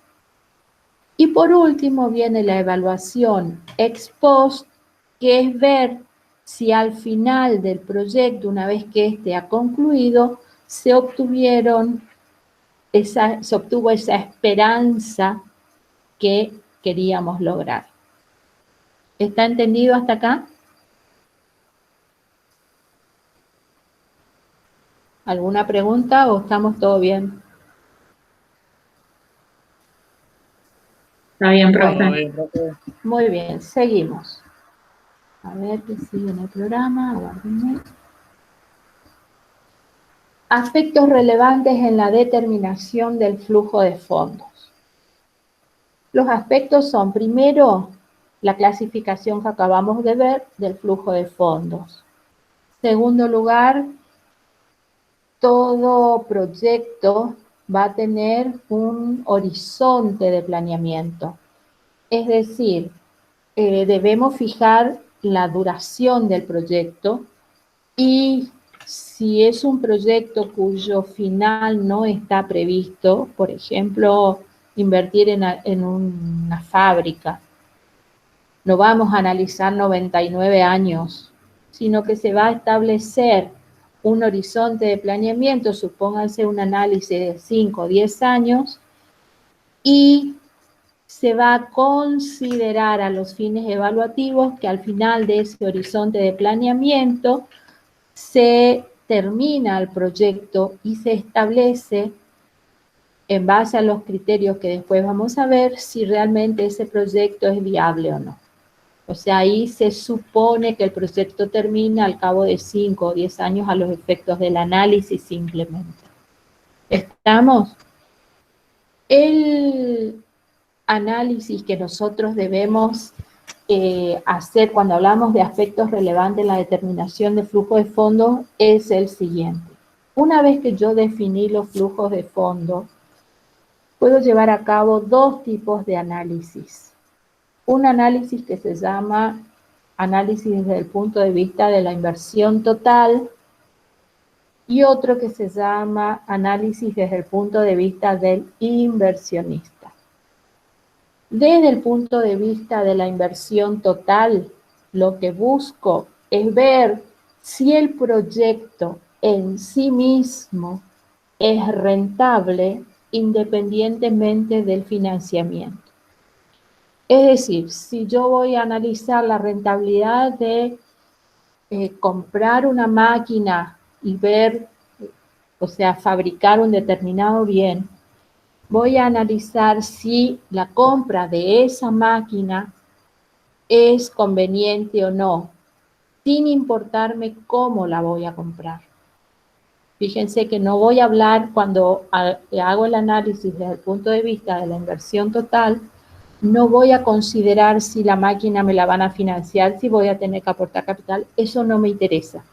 Y por último viene la evaluación ex post, que es ver si al final del proyecto, una vez que éste ha concluido, se obtuvo esa esperanza que queríamos lograr. ¿Está entendido hasta acá? ¿Alguna pregunta o estamos todo bien? Está bien, profe. Bueno, muy bien, seguimos. A ver qué sigue en el programa, aguárdenme. Aspectos relevantes en la determinación del flujo de fondos. Los aspectos son, primero, la clasificación que acabamos de ver del flujo de fondos. Segundo lugar, todo proyecto va a tener un horizonte de planeamiento. Es decir, debemos fijar la duración del proyecto y si es un proyecto cuyo final no está previsto, por ejemplo, invertir en una fábrica, no vamos a analizar 99 años, sino que se va a establecer un horizonte de planeamiento, supónganse un análisis de 5 o 10 años, y se va a considerar a los fines evaluativos que al final de ese horizonte de planeamiento se termina el proyecto y se establece, en base a los criterios que después vamos a ver, si realmente ese proyecto es viable o no. O sea, ahí se supone que el proyecto termina al cabo de 5 o 10 años a los efectos del análisis simplemente. ¿Estamos? El análisis que nosotros debemos hacer cuando hablamos de aspectos relevantes en la determinación de flujo de fondos es el siguiente. Una vez que yo definí los flujos de fondos, puedo llevar a cabo dos tipos de análisis. Un análisis que se llama análisis desde el punto de vista de la inversión total y otro que se llama análisis desde el punto de vista del inversionista. Desde el punto de vista de la inversión total, lo que busco es ver si el proyecto en sí mismo es rentable independientemente del financiamiento. Es decir, si yo voy a analizar la rentabilidad de comprar una máquina y ver, o sea, fabricar un determinado bien, voy a analizar si la compra de esa máquina es conveniente o no, sin importarme cómo la voy a comprar. Fíjense que no voy a hablar cuando hago el análisis desde el punto de vista de la inversión total, no voy a considerar si la máquina me la van a financiar, si voy a tener que aportar capital, eso no me interesa.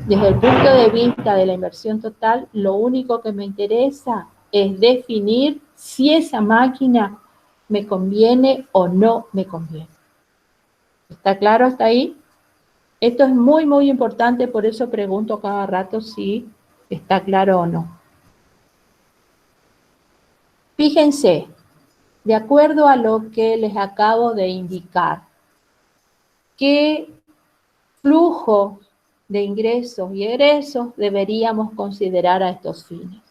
Desde el punto de vista de la inversión total, lo único que me interesa es definir si esa máquina me conviene o no me conviene. ¿Está claro hasta ahí? Esto es muy, muy importante, por eso pregunto cada rato si está claro o no. Fíjense, de acuerdo a lo que les acabo de indicar, ¿qué flujo de ingresos y egresos deberíamos considerar a estos fines.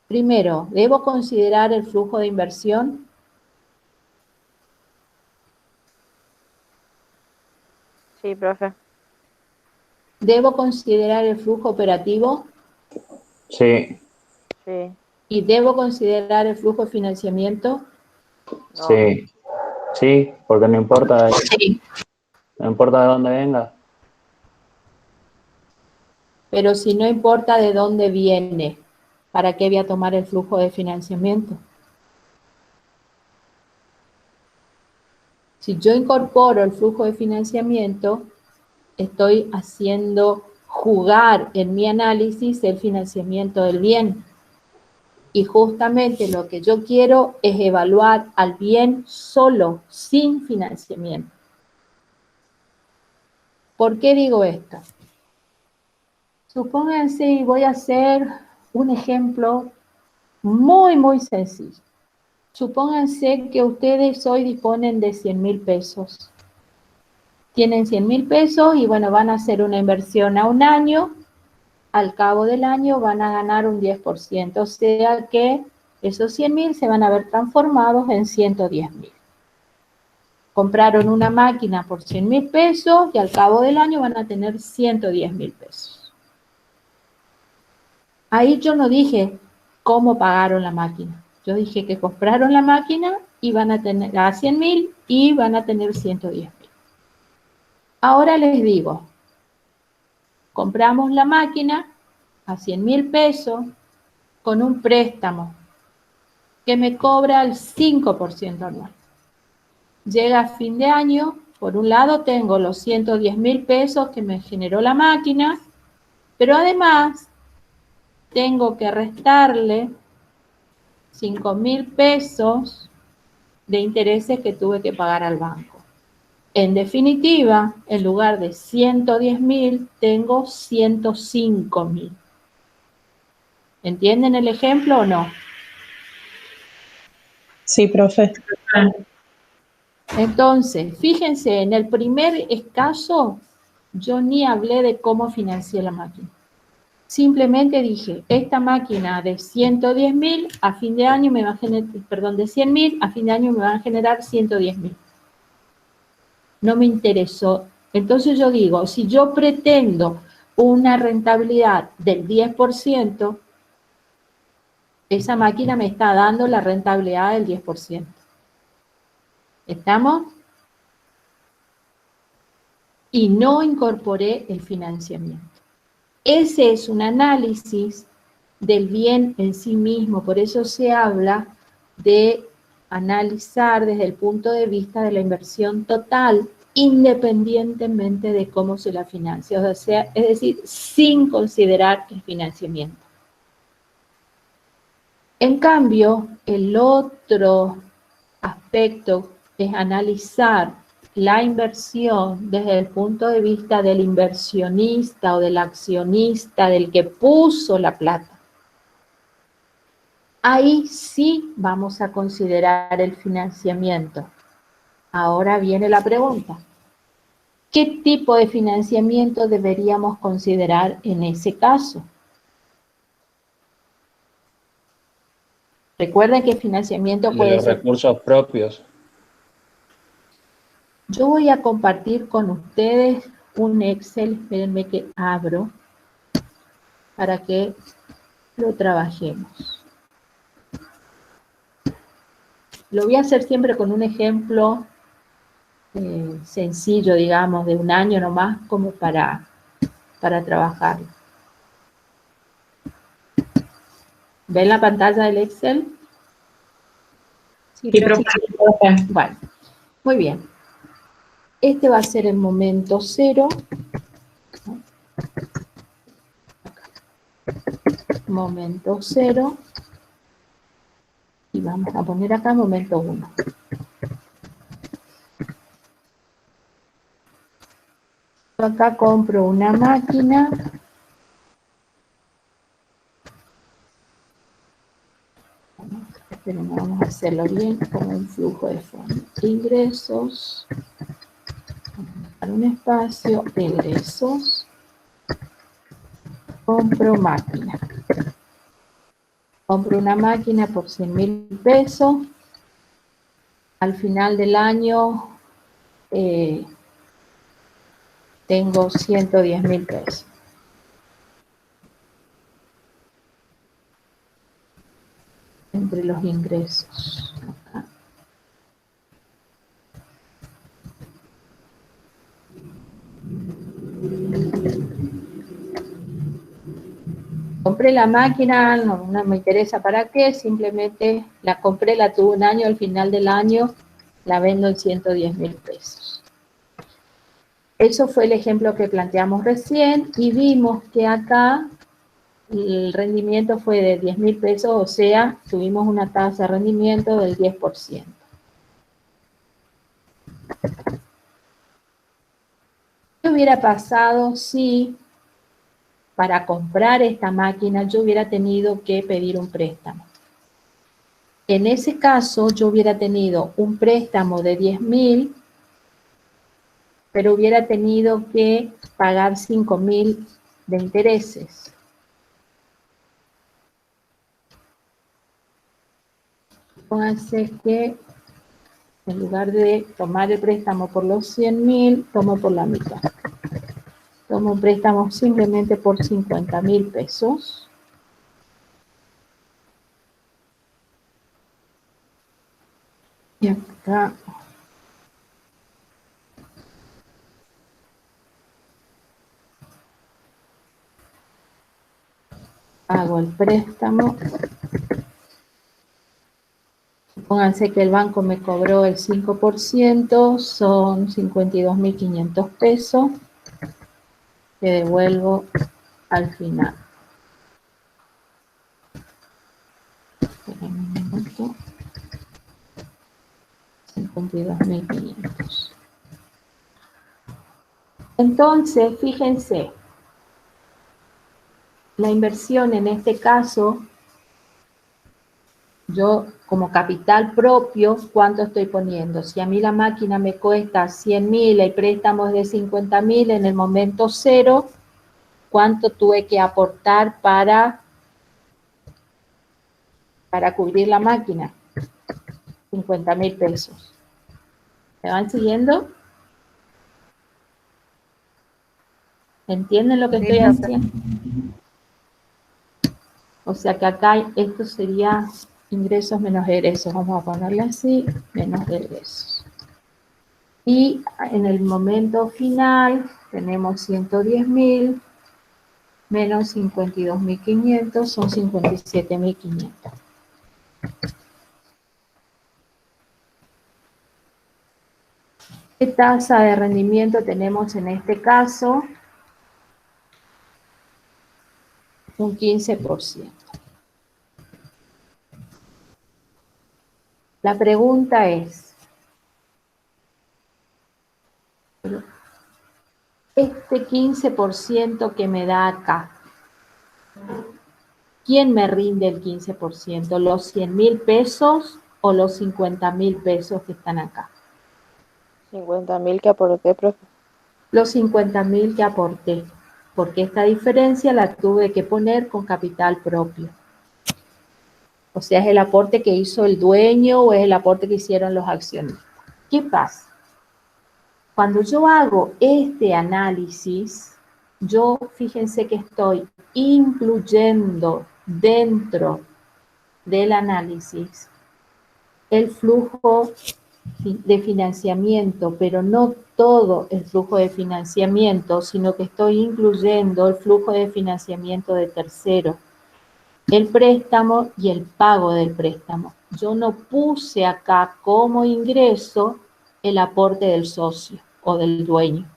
Primero, ¿debo considerar el flujo de inversión? Sí, profe. ¿Debo considerar el flujo operativo? Sí, Sí. ¿Y debo considerar el flujo de financiamiento? No. sí, sí, porque no importa, Sí. no importa de dónde venga. Pero si no importa de dónde viene, ¿para qué voy a tomar el flujo de financiamiento? Si yo incorporo el flujo de financiamiento, estoy haciendo jugar en mi análisis el financiamiento del bien. Y justamente lo que yo quiero es evaluar al bien solo, sin financiamiento. ¿Por qué digo esto? Supónganse, y voy a hacer un ejemplo muy, muy sencillo. Supónganse que ustedes hoy disponen de 100.000 pesos. Tienen 100.000 pesos y bueno, van a hacer una inversión a un año. Al cabo del año van a ganar un 10%, o sea que esos 100.000 se van a ver transformados en 110.000. Compraron una máquina por 100.000 pesos y al cabo del año van a tener 110.000 pesos. Ahí yo no dije cómo pagaron la máquina. Yo dije que compraron la máquina y van a tener a 100.000 y van a tener 110.000. Ahora les digo, compramos la máquina a 100.000 pesos con un préstamo que me cobra el 5% anual. Llega a fin de año, por un lado tengo los 110.000 pesos que me generó la máquina, pero además tengo que restarle 5.000 pesos de intereses que tuve que pagar al banco. En definitiva, en lugar de 110.000, tengo 105.000. ¿Entienden el ejemplo o no? Sí, profe. Entonces, fíjense, en el primer caso, yo ni hablé de cómo financié la máquina. Simplemente dije, esta máquina de 110.000 a fin de año me va a generar, perdón, de 100.000 a fin de año me van a generar 110.000. No me interesó. Entonces yo digo, si yo pretendo una rentabilidad del 10%, esa máquina me está dando la rentabilidad del 10%. ¿Estamos? Y no incorporé el financiamiento. Ese es un análisis del bien en sí mismo, por eso se habla de analizar desde el punto de vista de la inversión total, independientemente de cómo se la financia, o sea, es decir, sin considerar el financiamiento. En cambio, el otro aspecto es analizar la inversión desde el punto de vista del inversionista o del accionista, del que puso la plata. Ahí sí vamos a considerar el financiamiento. Ahora viene la pregunta. ¿Qué tipo de financiamiento deberíamos considerar en ese caso? Recuerden que el financiamiento De puede los ser... recursos propios. Yo voy a compartir con ustedes un Excel, espérenme que abro, para que lo trabajemos. Lo voy a hacer siempre con un ejemplo sencillo, digamos, de un año nomás, como para trabajarlo. ¿Ven la pantalla del Excel? Sí, profe. Bueno, muy bien. Este va a ser el momento 0. Momento 0. Y vamos a poner acá momento 1. Acá compro una máquina. Pero vamos a hacerlo bien con un flujo de fondos. Ingresos. dar un espacio, egresos, compro máquina. Compro una máquina por 100.000 pesos. Al final del año tengo 110.000 pesos. Entre los ingresos. Acá. Compré la máquina, no me interesa para qué, simplemente la compré, la tuve un año, al final del año la vendo en 110.000 pesos. Eso fue el ejemplo que planteamos recién y vimos que acá el rendimiento fue de 10.000 pesos, o sea, tuvimos una tasa de rendimiento del 10%. ¿Qué hubiera pasado si para comprar esta máquina yo hubiera tenido que pedir un préstamo? En ese caso yo hubiera tenido un préstamo de 10.000, pero hubiera tenido que pagar 5.000 de intereses. Pónganse que en lugar de tomar el préstamo por los 100.000, tomo por la mitad. Tomo un préstamo simplemente por 50.000 pesos. Y acá hago el préstamo. Pónganse que el banco me cobró el 5%, son 52.500 pesos. Que devuelvo al final. Esperen un minuto. 52.500. Entonces, fíjense, la inversión en este caso, yo como capital propio, ¿cuánto estoy poniendo? Si a mí la máquina me cuesta 100.000 y préstamos de 50.000 en el momento cero, ¿cuánto tuve que aportar para cubrir la máquina? 50.000 pesos. ¿Me van siguiendo? ¿Entienden lo que estoy haciendo? O sea que acá esto sería ingresos menos egresos. Vamos a ponerle así, menos egresos. Y en el momento final tenemos 110.000 menos 52.500, son 57.500. ¿Qué tasa de rendimiento tenemos en este caso? Un 15%. La pregunta es, este 15% que me da acá, ¿quién me rinde el 15%? ¿Los 100.000 pesos o los 50.000 pesos que están acá? 50.000 que aporté, profe. Los 50.000 que aporté, porque esta diferencia la tuve que poner con capital propio. O sea, es el aporte que hizo el dueño o es el aporte que hicieron los accionistas. ¿Qué pasa? Cuando yo hago este análisis, yo fíjense que estoy incluyendo dentro del análisis el flujo de financiamiento, pero no todo el flujo de financiamiento, sino que estoy incluyendo el flujo de financiamiento de tercero, el préstamo y el pago del préstamo. Yo no puse acá como ingreso el aporte del socio o del dueño.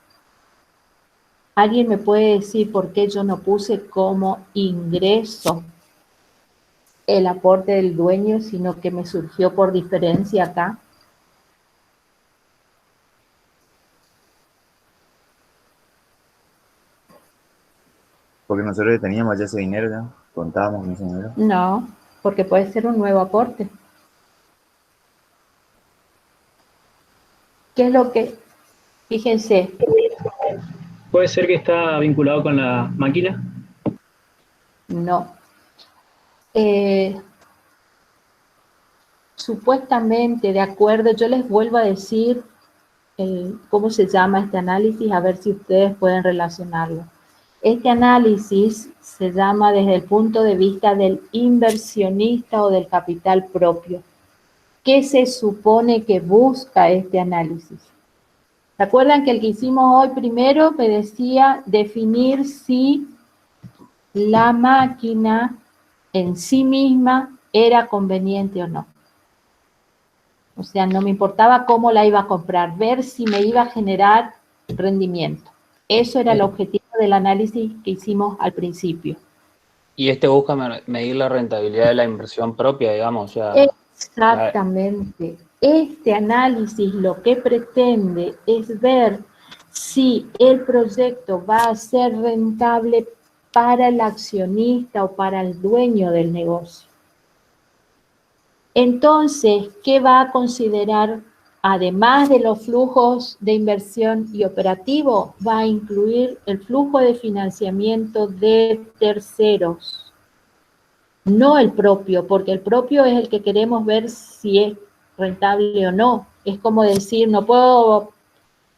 ¿Alguien me puede decir por qué yo no puse como ingreso el aporte del dueño, sino que me surgió por diferencia acá? Porque nosotros teníamos ya ese dinero, ¿ya? Contábamos con ese dinero. No, porque puede ser un nuevo aporte. ¿Qué es lo que? Fíjense, ¿Puede ser que está vinculado con la máquina? No. Supuestamente, de acuerdo, yo les vuelvo a decir cómo se llama este análisis, a ver si ustedes pueden relacionarlo. Este análisis se llama desde el punto de vista del inversionista o del capital propio. ¿Qué se supone que busca este análisis? ¿Se acuerdan que el que hicimos hoy primero me decía definir si la máquina en sí misma era conveniente o no? O sea, no me importaba cómo la iba a comprar, ver si me iba a generar rendimiento. Eso era el objetivo del análisis que hicimos al principio. Y este busca medir la rentabilidad de la inversión propia, digamos. O sea, exactamente. Este análisis lo que pretende es ver si el proyecto va a ser rentable para el accionista o para el dueño del negocio. Entonces, ¿qué va a considerar? Además de los flujos de inversión y operativo, va a incluir el flujo de financiamiento de terceros, no el propio, porque el propio es el que queremos ver si es rentable o no. Es como decir, no puedo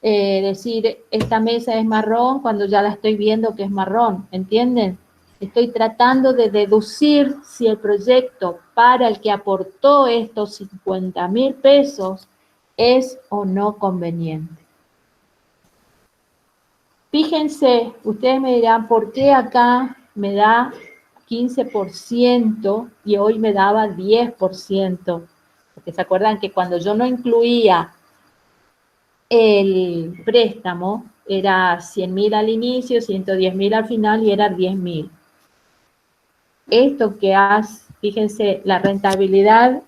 decir esta mesa es marrón cuando ya la estoy viendo que es marrón, ¿entienden? Estoy tratando de deducir si el proyecto para el que aportó estos 50.000 pesos es o no conveniente. Fíjense, ustedes me dirán, ¿por qué acá me da 15% y hoy me daba 10%? Porque se acuerdan que cuando yo no incluía el préstamo, era 100.000 al inicio, 110.000 al final y era 10.000. Esto que hace, fíjense, la rentabilidad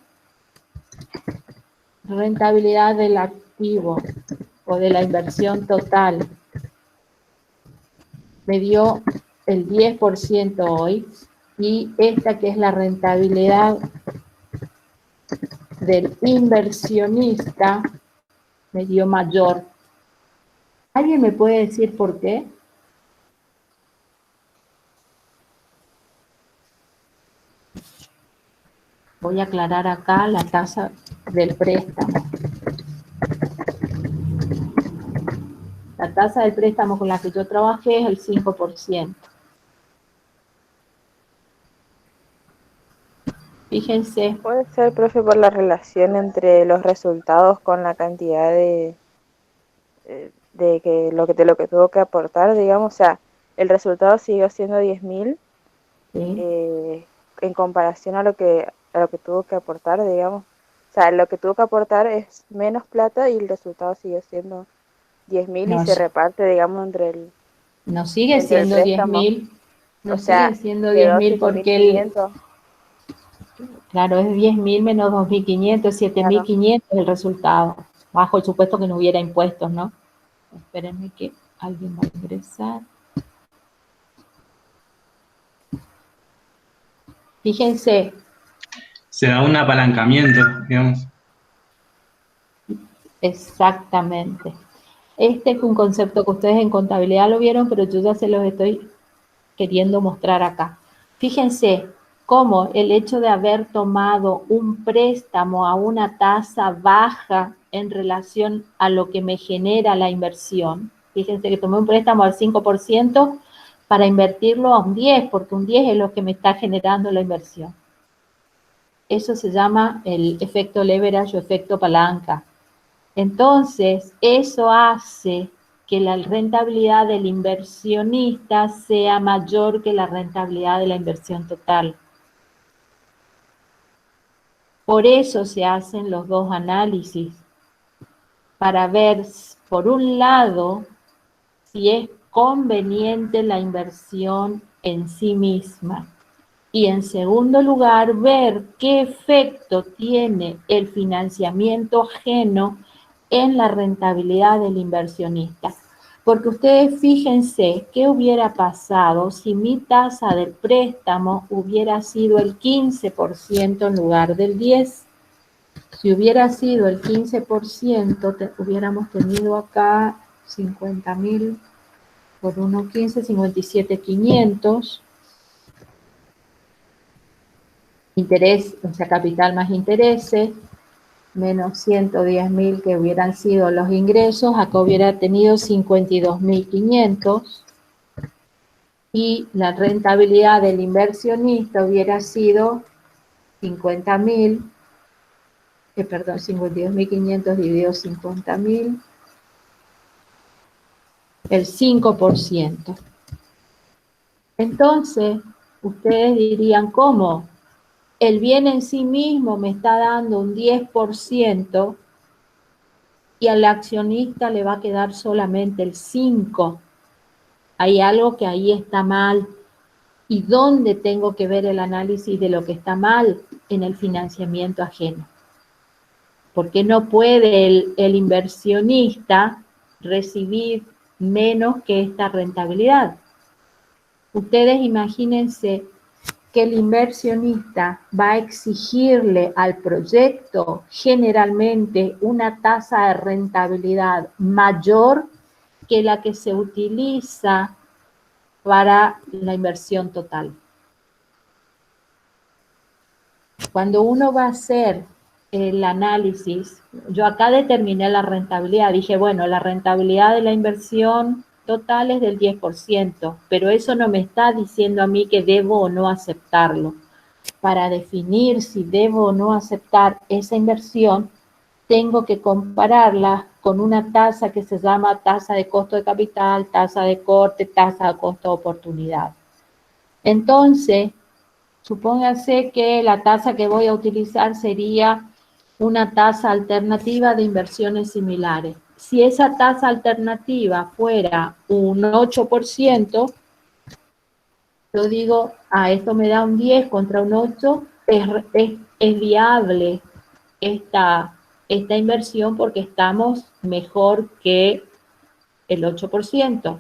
del activo o de la inversión total me dio el 10% hoy, y esta que es la rentabilidad del inversionista me dio mayor. ¿Alguien me puede decir por qué? Voy a aclarar acá la tasa del préstamo. La tasa del préstamo con la que yo trabajé es el 5%. Fíjense. Puede ser, profe, por la relación entre los resultados con la cantidad de lo que tuvo que aportar, digamos. O sea, el resultado siguió siendo 10.000 en comparación a lo que tuvo que aportar, digamos. O sea, lo que tuvo que aportar es menos plata y el resultado siguió siendo 10.000 y se reparte, digamos, entre el... No sigue siendo 10.000. No sigue siendo 10.000 porque el... Claro, es 10.000 menos 2.500, 7.500 el resultado, bajo el supuesto que no hubiera impuestos, ¿no? Espérenme que alguien va a ingresar. Fíjense. Se da un apalancamiento, digamos. Exactamente. Este es un concepto que ustedes en contabilidad lo vieron, pero yo ya se los estoy queriendo mostrar acá. Fíjense cómo el hecho de haber tomado un préstamo a una tasa baja en relación a lo que me genera la inversión. Fíjense que tomé un préstamo al 5% para invertirlo a un 10%, porque un 10% es lo que me está generando la inversión. Eso se llama el efecto leverage o efecto palanca. Entonces, eso hace que la rentabilidad del inversionista sea mayor que la rentabilidad de la inversión total. Por eso se hacen los dos análisis, para ver, por un lado, si es conveniente la inversión en sí misma. Y en segundo lugar, ver qué efecto tiene el financiamiento ajeno en la rentabilidad del inversionista. Porque ustedes fíjense qué hubiera pasado si mi tasa del préstamo hubiera sido el 15% en lugar del 10%. Si hubiera sido el 15%, hubiéramos tenido acá 50.000 por 1.15, 57.500. Interés, o sea, capital más intereses, menos 110.000 que hubieran sido los ingresos, acá hubiera tenido 52.500 y la rentabilidad del inversionista hubiera sido 50.000, perdón, 52.500 dividido 50.000, el 5%. Entonces, ustedes dirían, ¿cómo? El bien en sí mismo me está dando un 10% y al accionista le va a quedar solamente el 5%. Hay algo que ahí está mal. ¿Y dónde tengo que ver el análisis de lo que está mal? En el financiamiento ajeno. Porque no puede el inversionista recibir menos que esta rentabilidad. Ustedes imagínense que el inversionista va a exigirle al proyecto generalmente una tasa de rentabilidad mayor que la que se utiliza para la inversión total. Cuando uno va a hacer el análisis, yo acá determiné la rentabilidad, dije, bueno, la rentabilidad de la inversión total es del 10%, pero eso no me está diciendo a mí que debo o no aceptarlo. Para definir si debo o no aceptar esa inversión, tengo que compararla con una tasa que se llama tasa de costo de capital, tasa de corte, tasa de costo de oportunidad. Entonces, supóngase que la tasa que voy a utilizar sería una tasa alternativa de inversiones similares. Si esa tasa alternativa fuera un 8%, yo digo, esto me da un 10 contra un 8, es viable esta inversión porque estamos mejor que el 8%.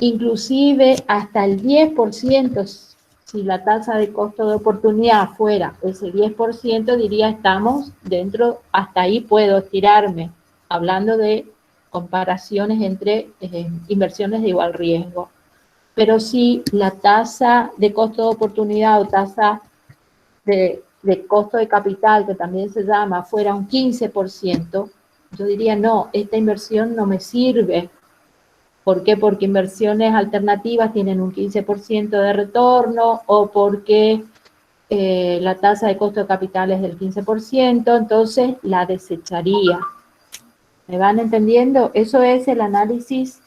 Inclusive hasta el 10%, si la tasa de costo de oportunidad fuera ese 10%, diría estamos dentro, hasta ahí puedo estirarme, hablando de comparaciones entre inversiones de igual riesgo. Pero si la tasa de costo de oportunidad o tasa de costo de capital, que también se llama, fuera un 15%, yo diría, no, esta inversión no me sirve. ¿Por qué? Porque inversiones alternativas tienen un 15% de retorno o porque la tasa de costo de capital es del 15%, entonces la desecharía. ¿Me van entendiendo? Eso es el análisis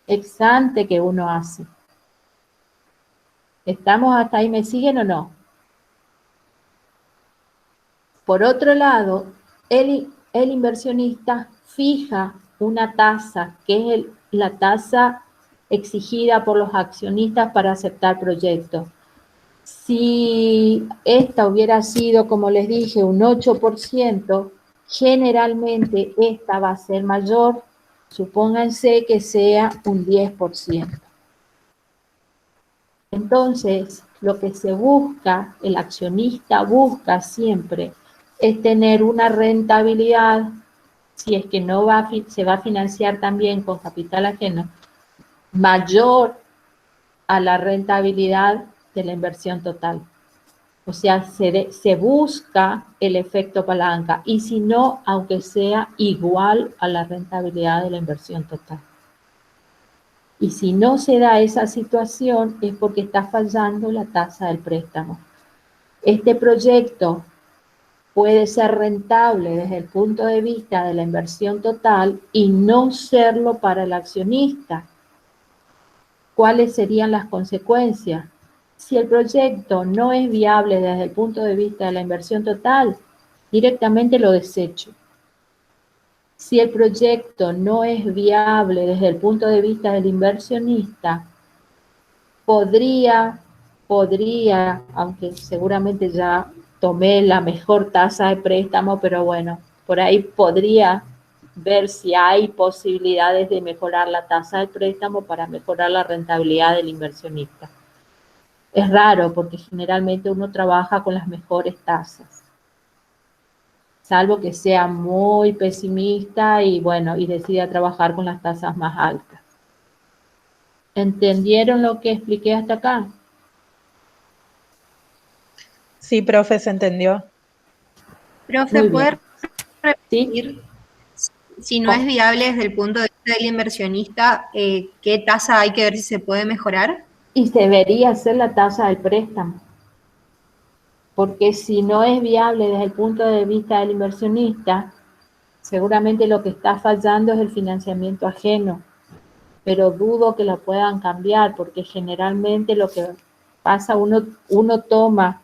ex ante que uno hace. ¿Estamos hasta ahí? ¿Me siguen o no? Por otro lado, el inversionista fija una tasa, que es la tasa exigida por los accionistas para aceptar proyectos. Si esta hubiera sido, como les dije, un 8%, generalmente esta va a ser mayor, supónganse que sea un 10%. Entonces, lo que se busca, el accionista busca siempre, es tener una rentabilidad, si es que no se va a financiar también con capital ajeno, mayor a la rentabilidad de la inversión total. O sea, se busca el efecto palanca, y si no, aunque sea igual a la rentabilidad de la inversión total. Y si no se da esa situación es porque está fallando la tasa del préstamo. Este proyecto puede ser rentable desde el punto de vista de la inversión total y no serlo para el accionista. ¿Cuáles serían las consecuencias? Si el proyecto no es viable desde el punto de vista de la inversión total, directamente lo desecho. Si el proyecto no es viable desde el punto de vista del inversionista, podría, aunque seguramente ya tomé la mejor tasa de préstamo, pero bueno, por ahí podría ver si hay posibilidades de mejorar la tasa de préstamo para mejorar la rentabilidad del inversionista. Es raro porque generalmente uno trabaja con las mejores tasas, salvo que sea muy pesimista y bueno, y decida trabajar con las tasas más altas. ¿Entendieron lo que expliqué hasta acá? Sí, profe, se entendió. Profe, Muy ¿puede bien. repetir si no es viable desde el punto de vista del inversionista, qué tasa hay que ver si se puede mejorar? Y debería ser la tasa del préstamo. Porque si no es viable desde el punto de vista del inversionista, seguramente lo que está fallando es el financiamiento ajeno, pero dudo que lo puedan cambiar, porque generalmente lo que pasa, uno toma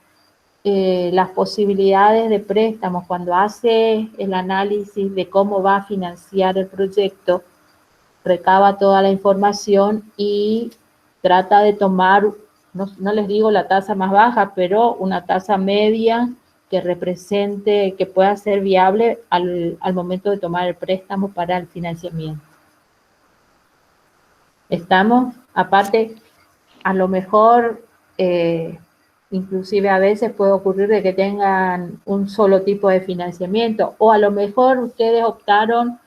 las posibilidades de préstamos cuando hace el análisis de cómo va a financiar el proyecto, recaba toda la información y trata de tomar, no les digo la tasa más baja, pero una tasa media que represente, que pueda ser viable al momento de tomar el préstamo para el financiamiento. ¿Estamos? Aparte, a lo mejor, inclusive a veces puede ocurrir de que tengan un solo tipo de financiamiento, o a lo mejor ustedes optaron,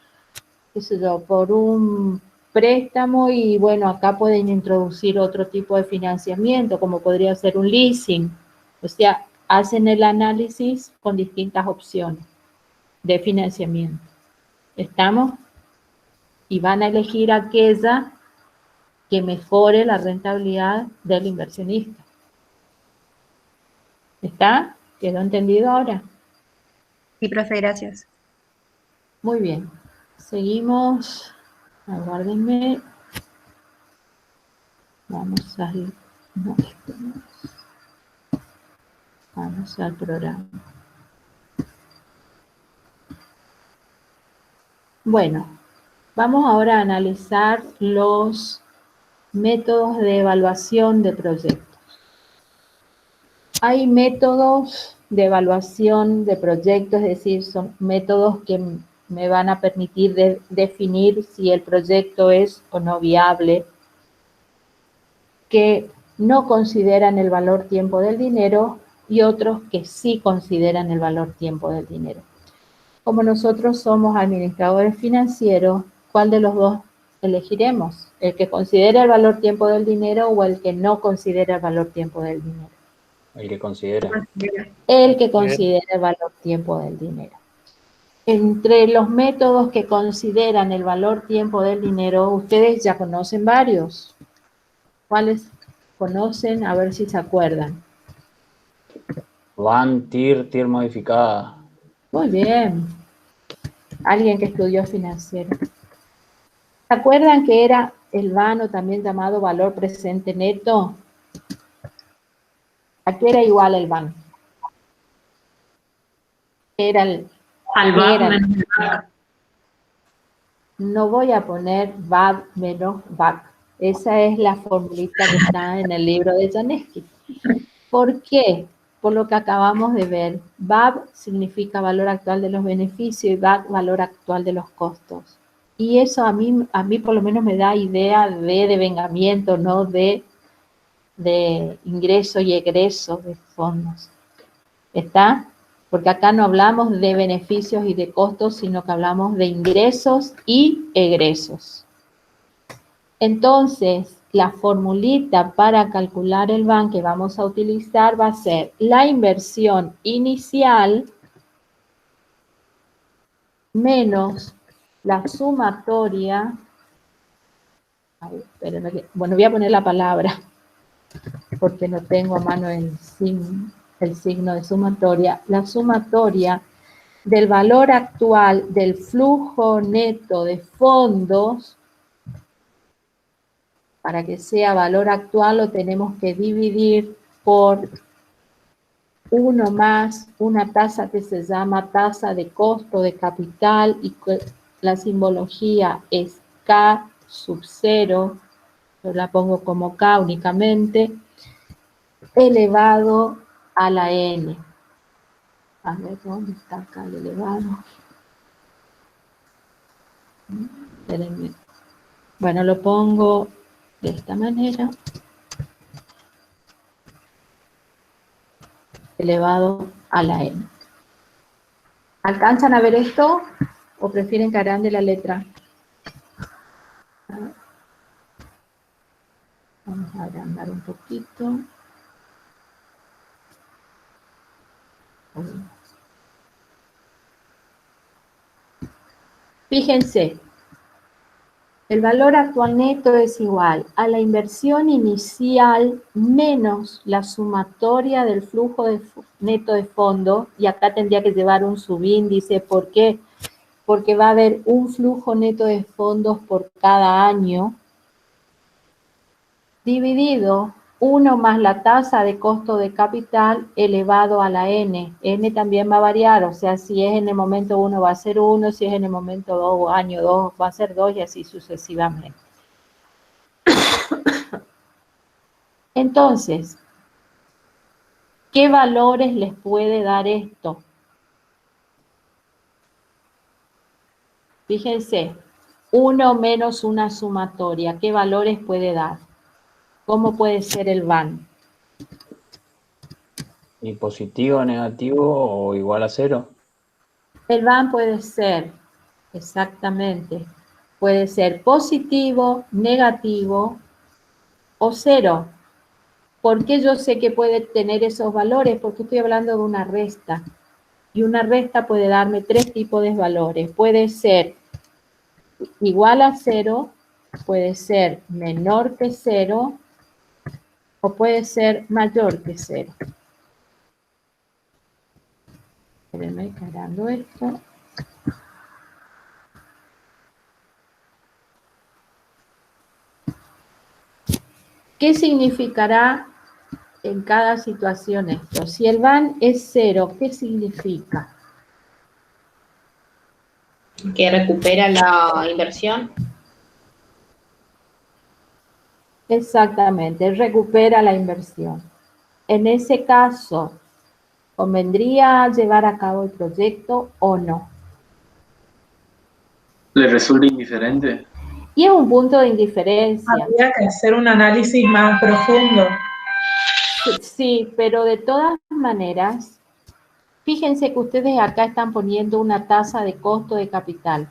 qué sé yo, por un préstamo y bueno, acá pueden introducir otro tipo de financiamiento, como podría ser un leasing. O sea, hacen el análisis con distintas opciones de financiamiento. ¿Estamos? Y van a elegir aquella que mejore la rentabilidad del inversionista. ¿Está? ¿Quedó entendido ahora? Sí, profe, gracias. Muy bien. Seguimos. Aguárdenme. Vamos al programa. Bueno, vamos ahora a analizar los métodos de evaluación de proyectos. Hay métodos de evaluación de proyectos, es decir, son métodos que me van a permitir definir si el proyecto es o no viable, que no consideran el valor tiempo del dinero y otros que sí consideran el valor tiempo del dinero. Como nosotros somos administradores financieros, ¿cuál de los dos elegiremos? ¿El que considera el valor tiempo del dinero o el que no considera el valor tiempo del dinero? El que considera. El que considera el valor tiempo del dinero. Entre los métodos que consideran el valor tiempo del dinero, ustedes ya conocen varios. ¿Cuáles conocen? A ver si se acuerdan. Van, TIR modificada. Muy bien. Alguien que estudió financiero. ¿Se acuerdan que era el vano también llamado valor presente neto? ¿A qué era igual el vano? Era el... Al VAB menos el VAC. No voy a poner VAB menos VAC. Esa es la formulita que está en el libro de Janeski. ¿Por qué? Por lo que acabamos de ver. VAB significa valor actual de los beneficios y VAC valor actual de los costos. Y eso a mí por lo menos me da idea de devengamiento, no de ingreso y egreso de fondos. ¿Está? Porque acá no hablamos de beneficios y de costos, sino que hablamos de ingresos y egresos. Entonces, la formulita para calcular el VAN que vamos a utilizar va a ser la inversión inicial menos la sumatoria. Ay, espérenme, bueno, voy a poner la palabra porque no tengo a mano el signo de sumatoria. La sumatoria del valor actual del flujo neto de fondos. Para que sea valor actual lo tenemos que dividir por 1 más una tasa que se llama tasa de costo de capital y la simbología es K sub 0, yo la pongo como K únicamente, elevado a la N. A ver, ¿dónde está acá el elevado? Espérenme. Bueno, lo pongo de esta manera. Elevado a la N. ¿Alcanzan a ver esto o prefieren que agrande la letra? Vamos a agrandar un poquito. Fíjense, el valor actual neto es igual a la inversión inicial menos la sumatoria del flujo neto de fondo, y acá tendría que llevar un subíndice. ¿Por qué? Porque va a haber un flujo neto de fondos por cada año, dividido 1 más la tasa de costo de capital elevado a la n. N también va a variar, o sea, si es en el momento 1 va a ser 1, si es en el momento 2 o año 2 va a ser 2 y así sucesivamente. Entonces, ¿qué valores les puede dar esto? Fíjense, 1 menos una sumatoria, ¿qué valores puede dar? ¿Cómo puede ser el VAN? ¿Y positivo, negativo o igual a 0? El VAN puede ser, exactamente, puede ser positivo, negativo o 0. ¿Por qué yo sé que puede tener esos valores? Porque estoy hablando de una resta. Y una resta puede darme 3 tipos de valores. Puede ser igual a 0, puede ser menor que 0 o puede ser mayor que 0. Espérenme cargando esto. ¿Qué significará en cada situación esto? Si el VAN es 0, ¿qué significa? Que recupera la inversión. Exactamente, recupera la inversión. En ese caso, ¿convendría llevar a cabo el proyecto o no? ¿Le resulta indiferente? Y es un punto de indiferencia. Habría que hacer un análisis más profundo. Sí, pero de todas maneras, fíjense que ustedes acá están poniendo una tasa de costo de capital.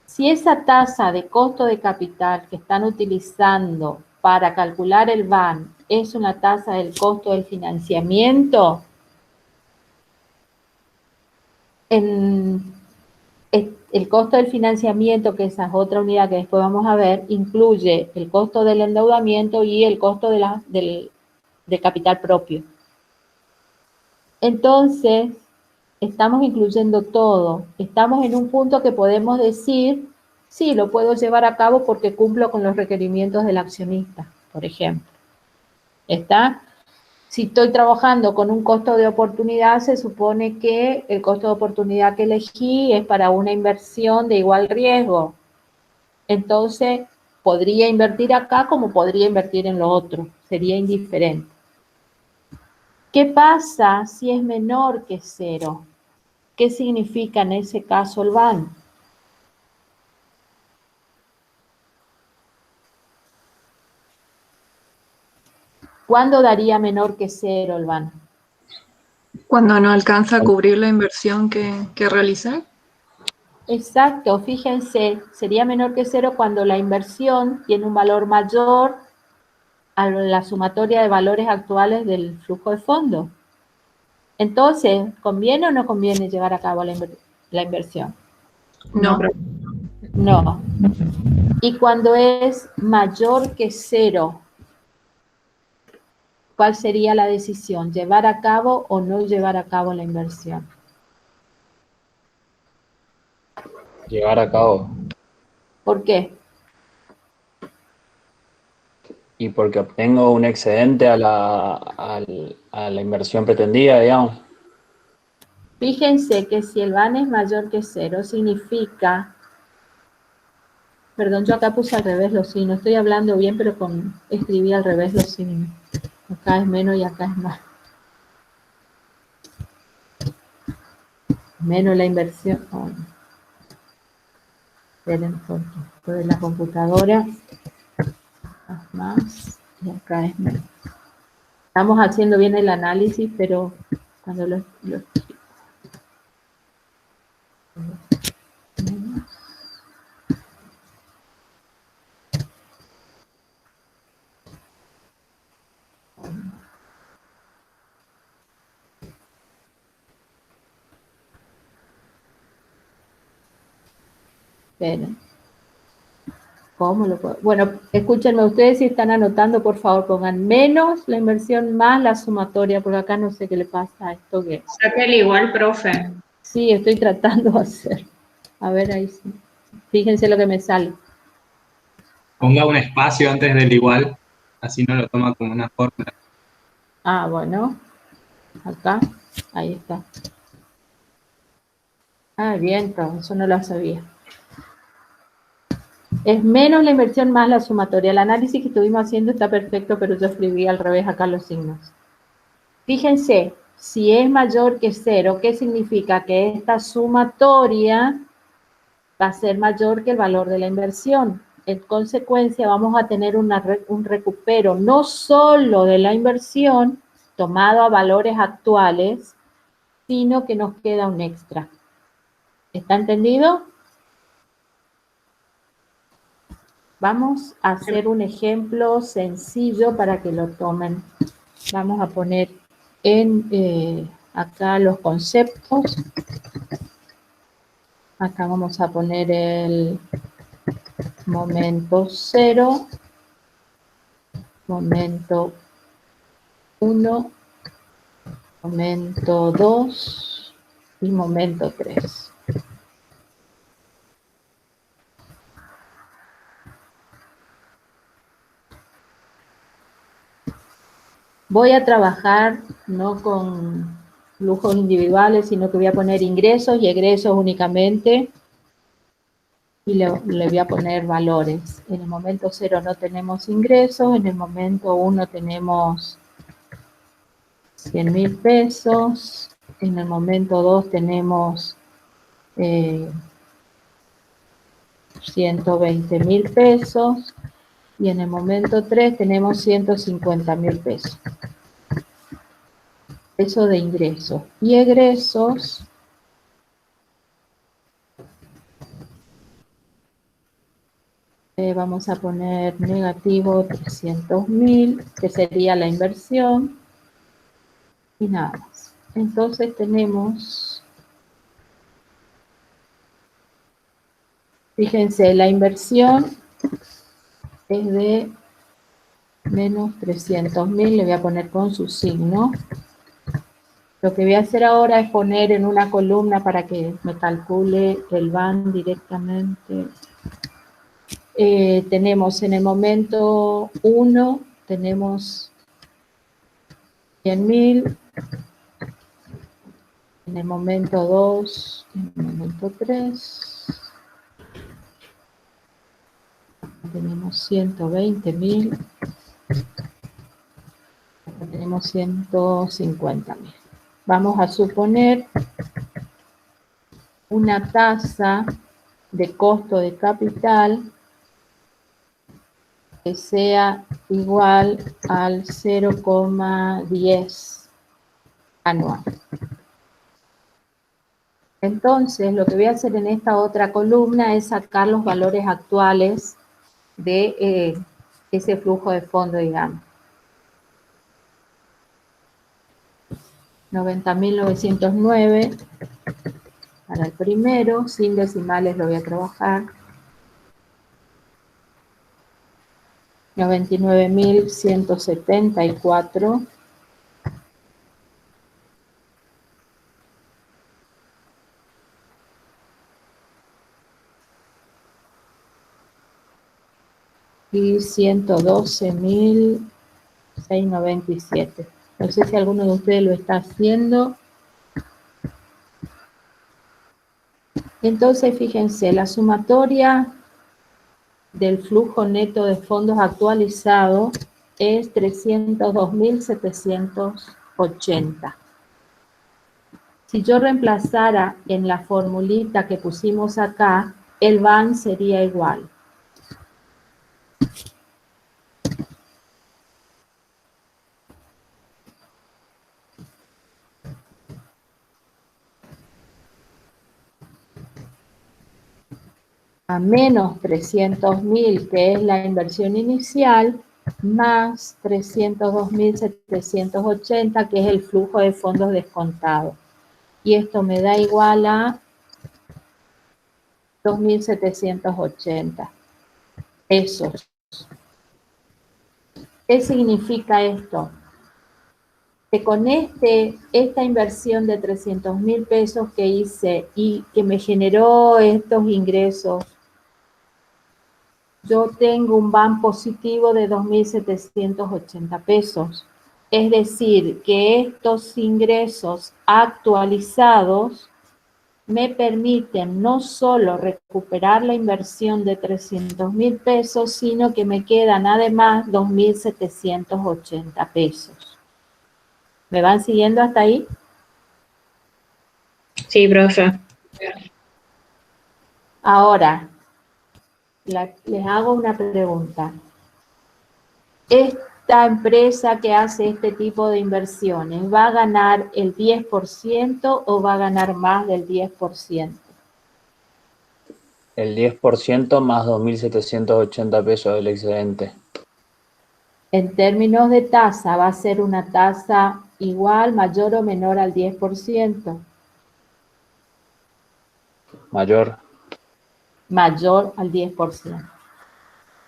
Si esa tasa de costo de capital que están utilizando para calcular el VAN es una tasa del costo del financiamiento, el costo del financiamiento, que esa es otra unidad que después vamos a ver, incluye el costo del endeudamiento y el costo del capital propio. Entonces, estamos incluyendo todo. Estamos en un punto que podemos decir, sí, lo puedo llevar a cabo porque cumplo con los requerimientos del accionista, por ejemplo. ¿Está? Si estoy trabajando con un costo de oportunidad, se supone que el costo de oportunidad que elegí es para una inversión de igual riesgo. Entonces, podría invertir acá como podría invertir en lo otro. Sería indiferente. ¿Qué pasa si es menor que 0? ¿Qué significa en ese caso el VAN? ¿Cuándo daría menor que 0 el VAN? Cuando no alcanza a cubrir la inversión que realicé. Exacto, fíjense, sería menor que 0 cuando la inversión tiene un valor mayor a la sumatoria de valores actuales del flujo de fondo. Entonces, ¿conviene o no conviene llevar a cabo la inversión? No. No. Y cuando es mayor que 0, ¿cuál sería la decisión? ¿Llevar a cabo o no llevar a cabo la inversión? Llevar a cabo. ¿Por qué? Y porque obtengo un excedente a la inversión pretendida, digamos. Fíjense que si el VAN es mayor que 0, significa... Perdón, yo acá puse al revés los signos. Estoy hablando bien, pero escribí al revés los signos. Acá es menos y acá es más. Menos la inversión. Oh, no. Esperen, porque esto de la computadora es más y acá es menos. Estamos haciendo bien el análisis, pero cuando lo Esperen. ¿Cómo lo puedo? Bueno, escúchenme ustedes, si están anotando, por favor, pongan menos la inversión más la sumatoria, porque acá no sé qué le pasa a esto que... Sáquele igual, profe. Sí, estoy tratando de hacer. A ver, ahí sí. Fíjense lo que me sale. Ponga un espacio antes del igual, así no lo toma como una fórmula. Ah, bueno. Acá. Ahí está. Ah, bien, eso no lo sabía. Es menos la inversión más la sumatoria. El análisis que estuvimos haciendo está perfecto, pero yo escribí al revés acá los signos. Fíjense, si es mayor que 0, ¿qué significa? Que esta sumatoria va a ser mayor que el valor de la inversión. En consecuencia, vamos a tener un recupero no solo de la inversión, tomado a valores actuales, sino que nos queda un extra. ¿Está entendido? Vamos a hacer un ejemplo sencillo para que lo tomen. Vamos a poner en acá los conceptos. Acá vamos a poner el momento 0, momento 1, momento 2 y momento 3. Voy a trabajar no con flujos individuales, sino que voy a poner ingresos y egresos únicamente y le voy a poner valores. En el momento 0 no tenemos ingresos, en el momento 1 tenemos 100.000 pesos, en el momento 2 tenemos 120.000 pesos y en el momento 3 tenemos 150.000 pesos. Eso de ingresos. Y egresos, vamos a poner negativo 300.000, que sería la inversión, y nada más. Entonces tenemos, fíjense, la inversión es de menos 300.000, le voy a poner con su signo. Lo que voy a hacer ahora es poner en una columna para que me calcule el VAN directamente. Tenemos en el momento 1, tenemos 100.000, en el momento 2, en el momento 3, tenemos 120.000, tenemos 150.000. Vamos a suponer una tasa de costo de capital que sea igual al 0,10 anual. Entonces, lo que voy a hacer en esta otra columna es sacar los valores actuales de ese flujo de fondo, digamos. 90.909 para el primero, sin decimales lo voy a trabajar. 99.174. Y 112.697. No sé si alguno de ustedes lo está haciendo. Entonces, fíjense, la sumatoria del flujo neto de fondos actualizado es 302.780. Si yo reemplazara en la formulita que pusimos acá, el VAN sería igual. A menos 300.000, que es la inversión inicial, más 302.780, que es el flujo de fondos descontado. Y esto me da igual a 2.780 pesos. ¿Qué significa esto? Que con esta inversión de 300.000 pesos que hice y que me generó estos ingresos, yo tengo un BAN positivo de 2.780 pesos. Es decir, que estos ingresos actualizados me permiten no solo recuperar la inversión de 300.000 pesos, sino que me quedan además 2.780 pesos. ¿Me van siguiendo hasta ahí? Sí, profe. Ahora, les hago una pregunta. Esta empresa que hace este tipo de inversiones, ¿va a ganar el 10% o va a ganar más del 10%? El 10% más 2.780 pesos del excedente. En términos de tasa, ¿va a ser una tasa igual, mayor o menor al 10%? Mayor. Mayor al 10%.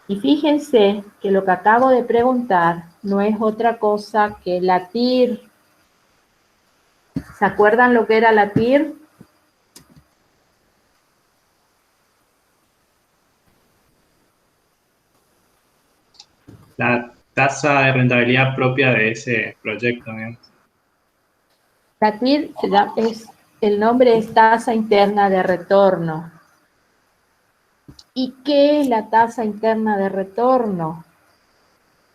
Y fíjense que lo que acabo de preguntar no es otra cosa que la TIR. ¿Se acuerdan lo que era la TIR? La tasa de rentabilidad propia de ese proyecto, digamos. La TIR el nombre es tasa interna de retorno. ¿Y qué es la tasa interna de retorno?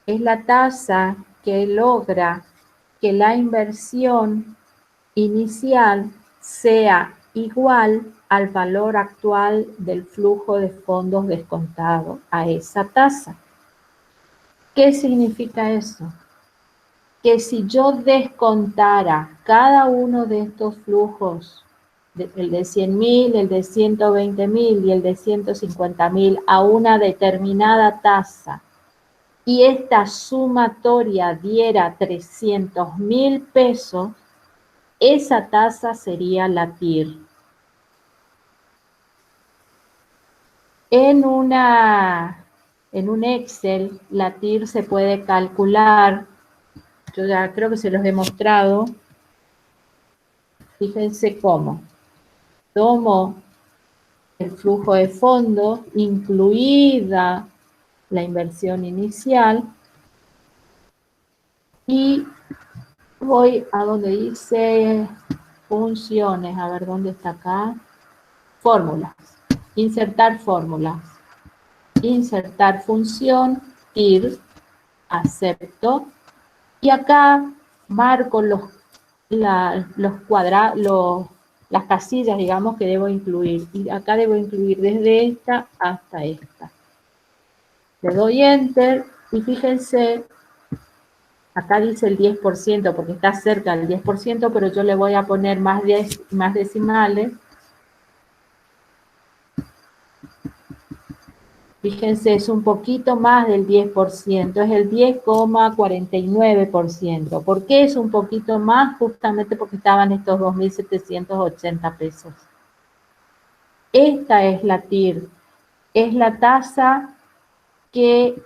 Es la tasa que logra que la inversión inicial sea igual al valor actual del flujo de fondos descontado a esa tasa. ¿Qué significa eso? Que si yo descontara cada uno de estos flujos, el de 100.000, el de 120.000 y el de 150.000 a una determinada tasa, y esta sumatoria diera 300.000 pesos, esa tasa sería la TIR. En un Excel, la TIR se puede calcular. Yo ya creo que se los he mostrado. Fíjense cómo. Tomo el flujo de fondos, incluida la inversión inicial, y voy a donde dice funciones, a ver dónde está acá. Fórmulas. Insertar fórmulas. Insertar función, TIR, acepto, y acá marco las casillas, digamos, que debo incluir. Y acá debo incluir desde esta hasta esta. Le doy Enter y fíjense, acá dice el 10% porque está cerca del 10%, pero yo le voy a poner más decimales. Fíjense, es un poquito más del 10%, es el 10,49%. ¿Por qué es un poquito más? Justamente porque estaban estos 2.780 pesos. Esta es la TIR, es la tasa que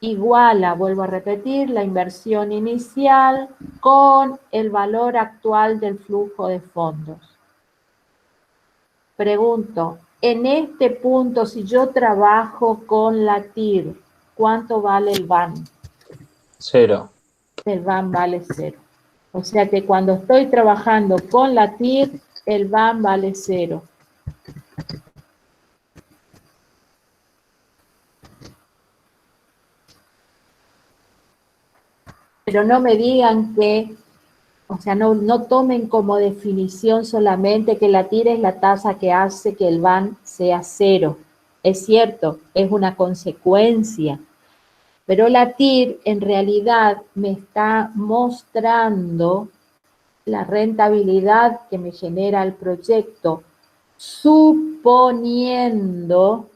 iguala, vuelvo a repetir, la inversión inicial con el valor actual del flujo de fondos. Pregunto, en este punto, si yo trabajo con la TIR, ¿cuánto vale el BAN? 0. El BAN vale 0. O sea que cuando estoy trabajando con la TIR, el BAN vale 0. Pero no me digan que, o sea, no tomen como definición solamente que la TIR es la tasa que hace que el BAN sea 0. Es cierto, es una consecuencia. Pero la TIR en realidad me está mostrando la rentabilidad que me genera el proyecto, suponiendo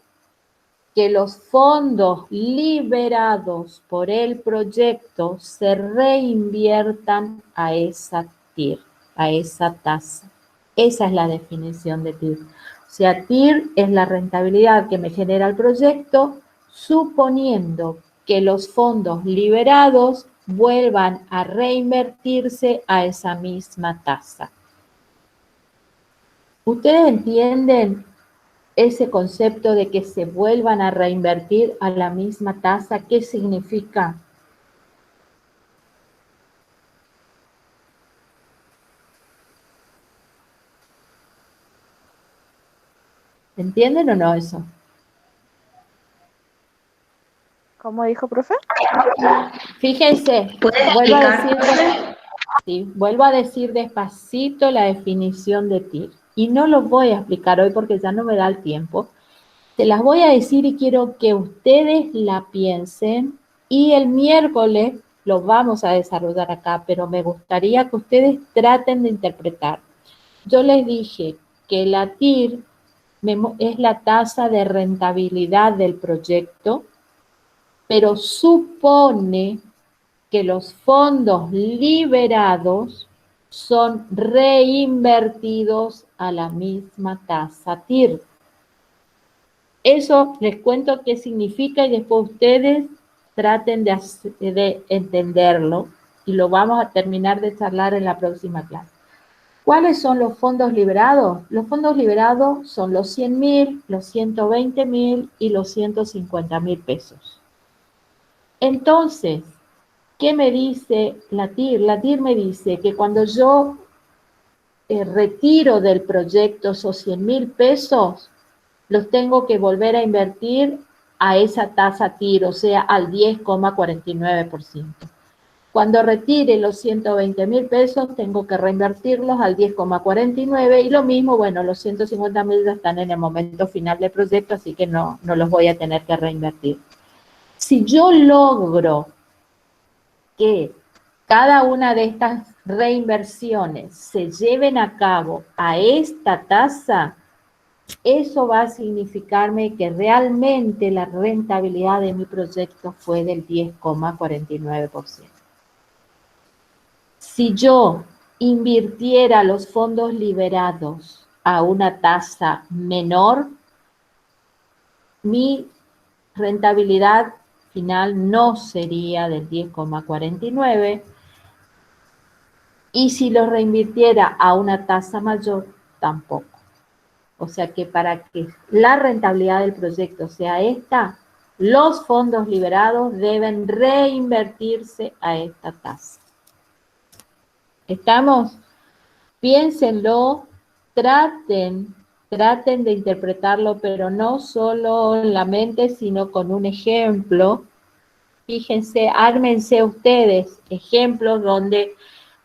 que los fondos liberados por el proyecto se reinviertan a esa TIR, a esa tasa. Esa es la definición de TIR. O sea, TIR es la rentabilidad que me genera el proyecto, suponiendo que los fondos liberados vuelvan a reinvertirse a esa misma tasa. ¿Ustedes entienden ese concepto de que se vuelvan a reinvertir a la misma tasa? ¿Qué significa? ¿Entienden o no eso? ¿Cómo dijo, profe? Fíjense, vuelvo a decir despacito la definición de TIR. Y no lo voy a explicar hoy porque ya no me da el tiempo. Se las voy a decir y quiero que ustedes la piensen. Y el miércoles lo vamos a desarrollar acá, pero me gustaría que ustedes traten de interpretar. Yo les dije que la TIR es la tasa de rentabilidad del proyecto, pero supone que los fondos liberados son reinvertidos a la misma tasa TIR. Eso les cuento qué significa y después ustedes traten de entenderlo y lo vamos a terminar de charlar en la próxima clase. ¿Cuáles son los fondos liberados? Los fondos liberados son los 100.000, los 120.000 y los 150.000 pesos. Entonces, ¿qué me dice la TIR? La TIR me dice que cuando yo retiro del proyecto esos 100.000 pesos, los tengo que volver a invertir a esa tasa TIR, o sea, al 10,49%. Cuando retire los 120.000 pesos, tengo que reinvertirlos al 10,49%, y lo mismo, bueno, los 150.000 ya están en el momento final del proyecto, así que no los voy a tener que reinvertir. Si yo logro que cada una de estas reinversiones se lleven a cabo a esta tasa, eso va a significarme que realmente la rentabilidad de mi proyecto fue del 10,49%. Si yo invirtiera los fondos liberados a una tasa menor, mi rentabilidad final no sería del 10,49%, y si lo reinvirtiera a una tasa mayor, tampoco. O sea que para que la rentabilidad del proyecto sea esta, los fondos liberados deben reinvertirse a esta tasa. ¿Estamos? Piénsenlo, traten de interpretarlo, pero no solo en la mente, sino con un ejemplo. Fíjense, ármense ustedes ejemplos donde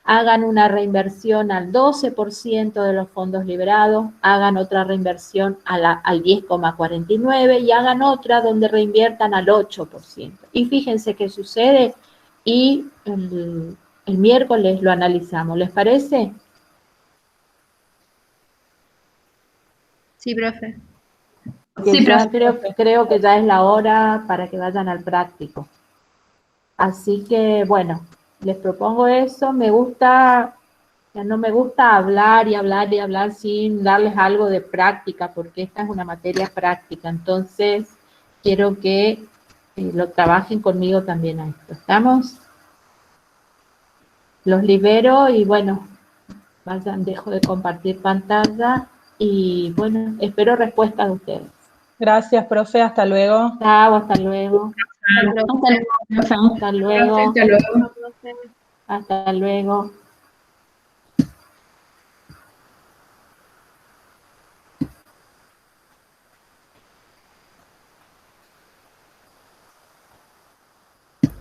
hagan una reinversión al 12% de los fondos liberados, hagan otra reinversión al 10,49% y hagan otra donde reinviertan al 8%. Y fíjense qué sucede y el miércoles lo analizamos. ¿Les parece? Sí, profe. Sí, profe. Creo que ya es la hora para que vayan al práctico. Así que, bueno, les propongo eso. No me gusta hablar y hablar y hablar sin darles algo de práctica, porque esta es una materia práctica. Entonces, quiero que lo trabajen conmigo también a esto. ¿Estamos? Los libero y, bueno, dejo de compartir pantalla y, bueno, espero respuestas de ustedes. Gracias, profe. Hasta luego. Chao, hasta luego. Hasta luego. Hasta luego. Hasta luego.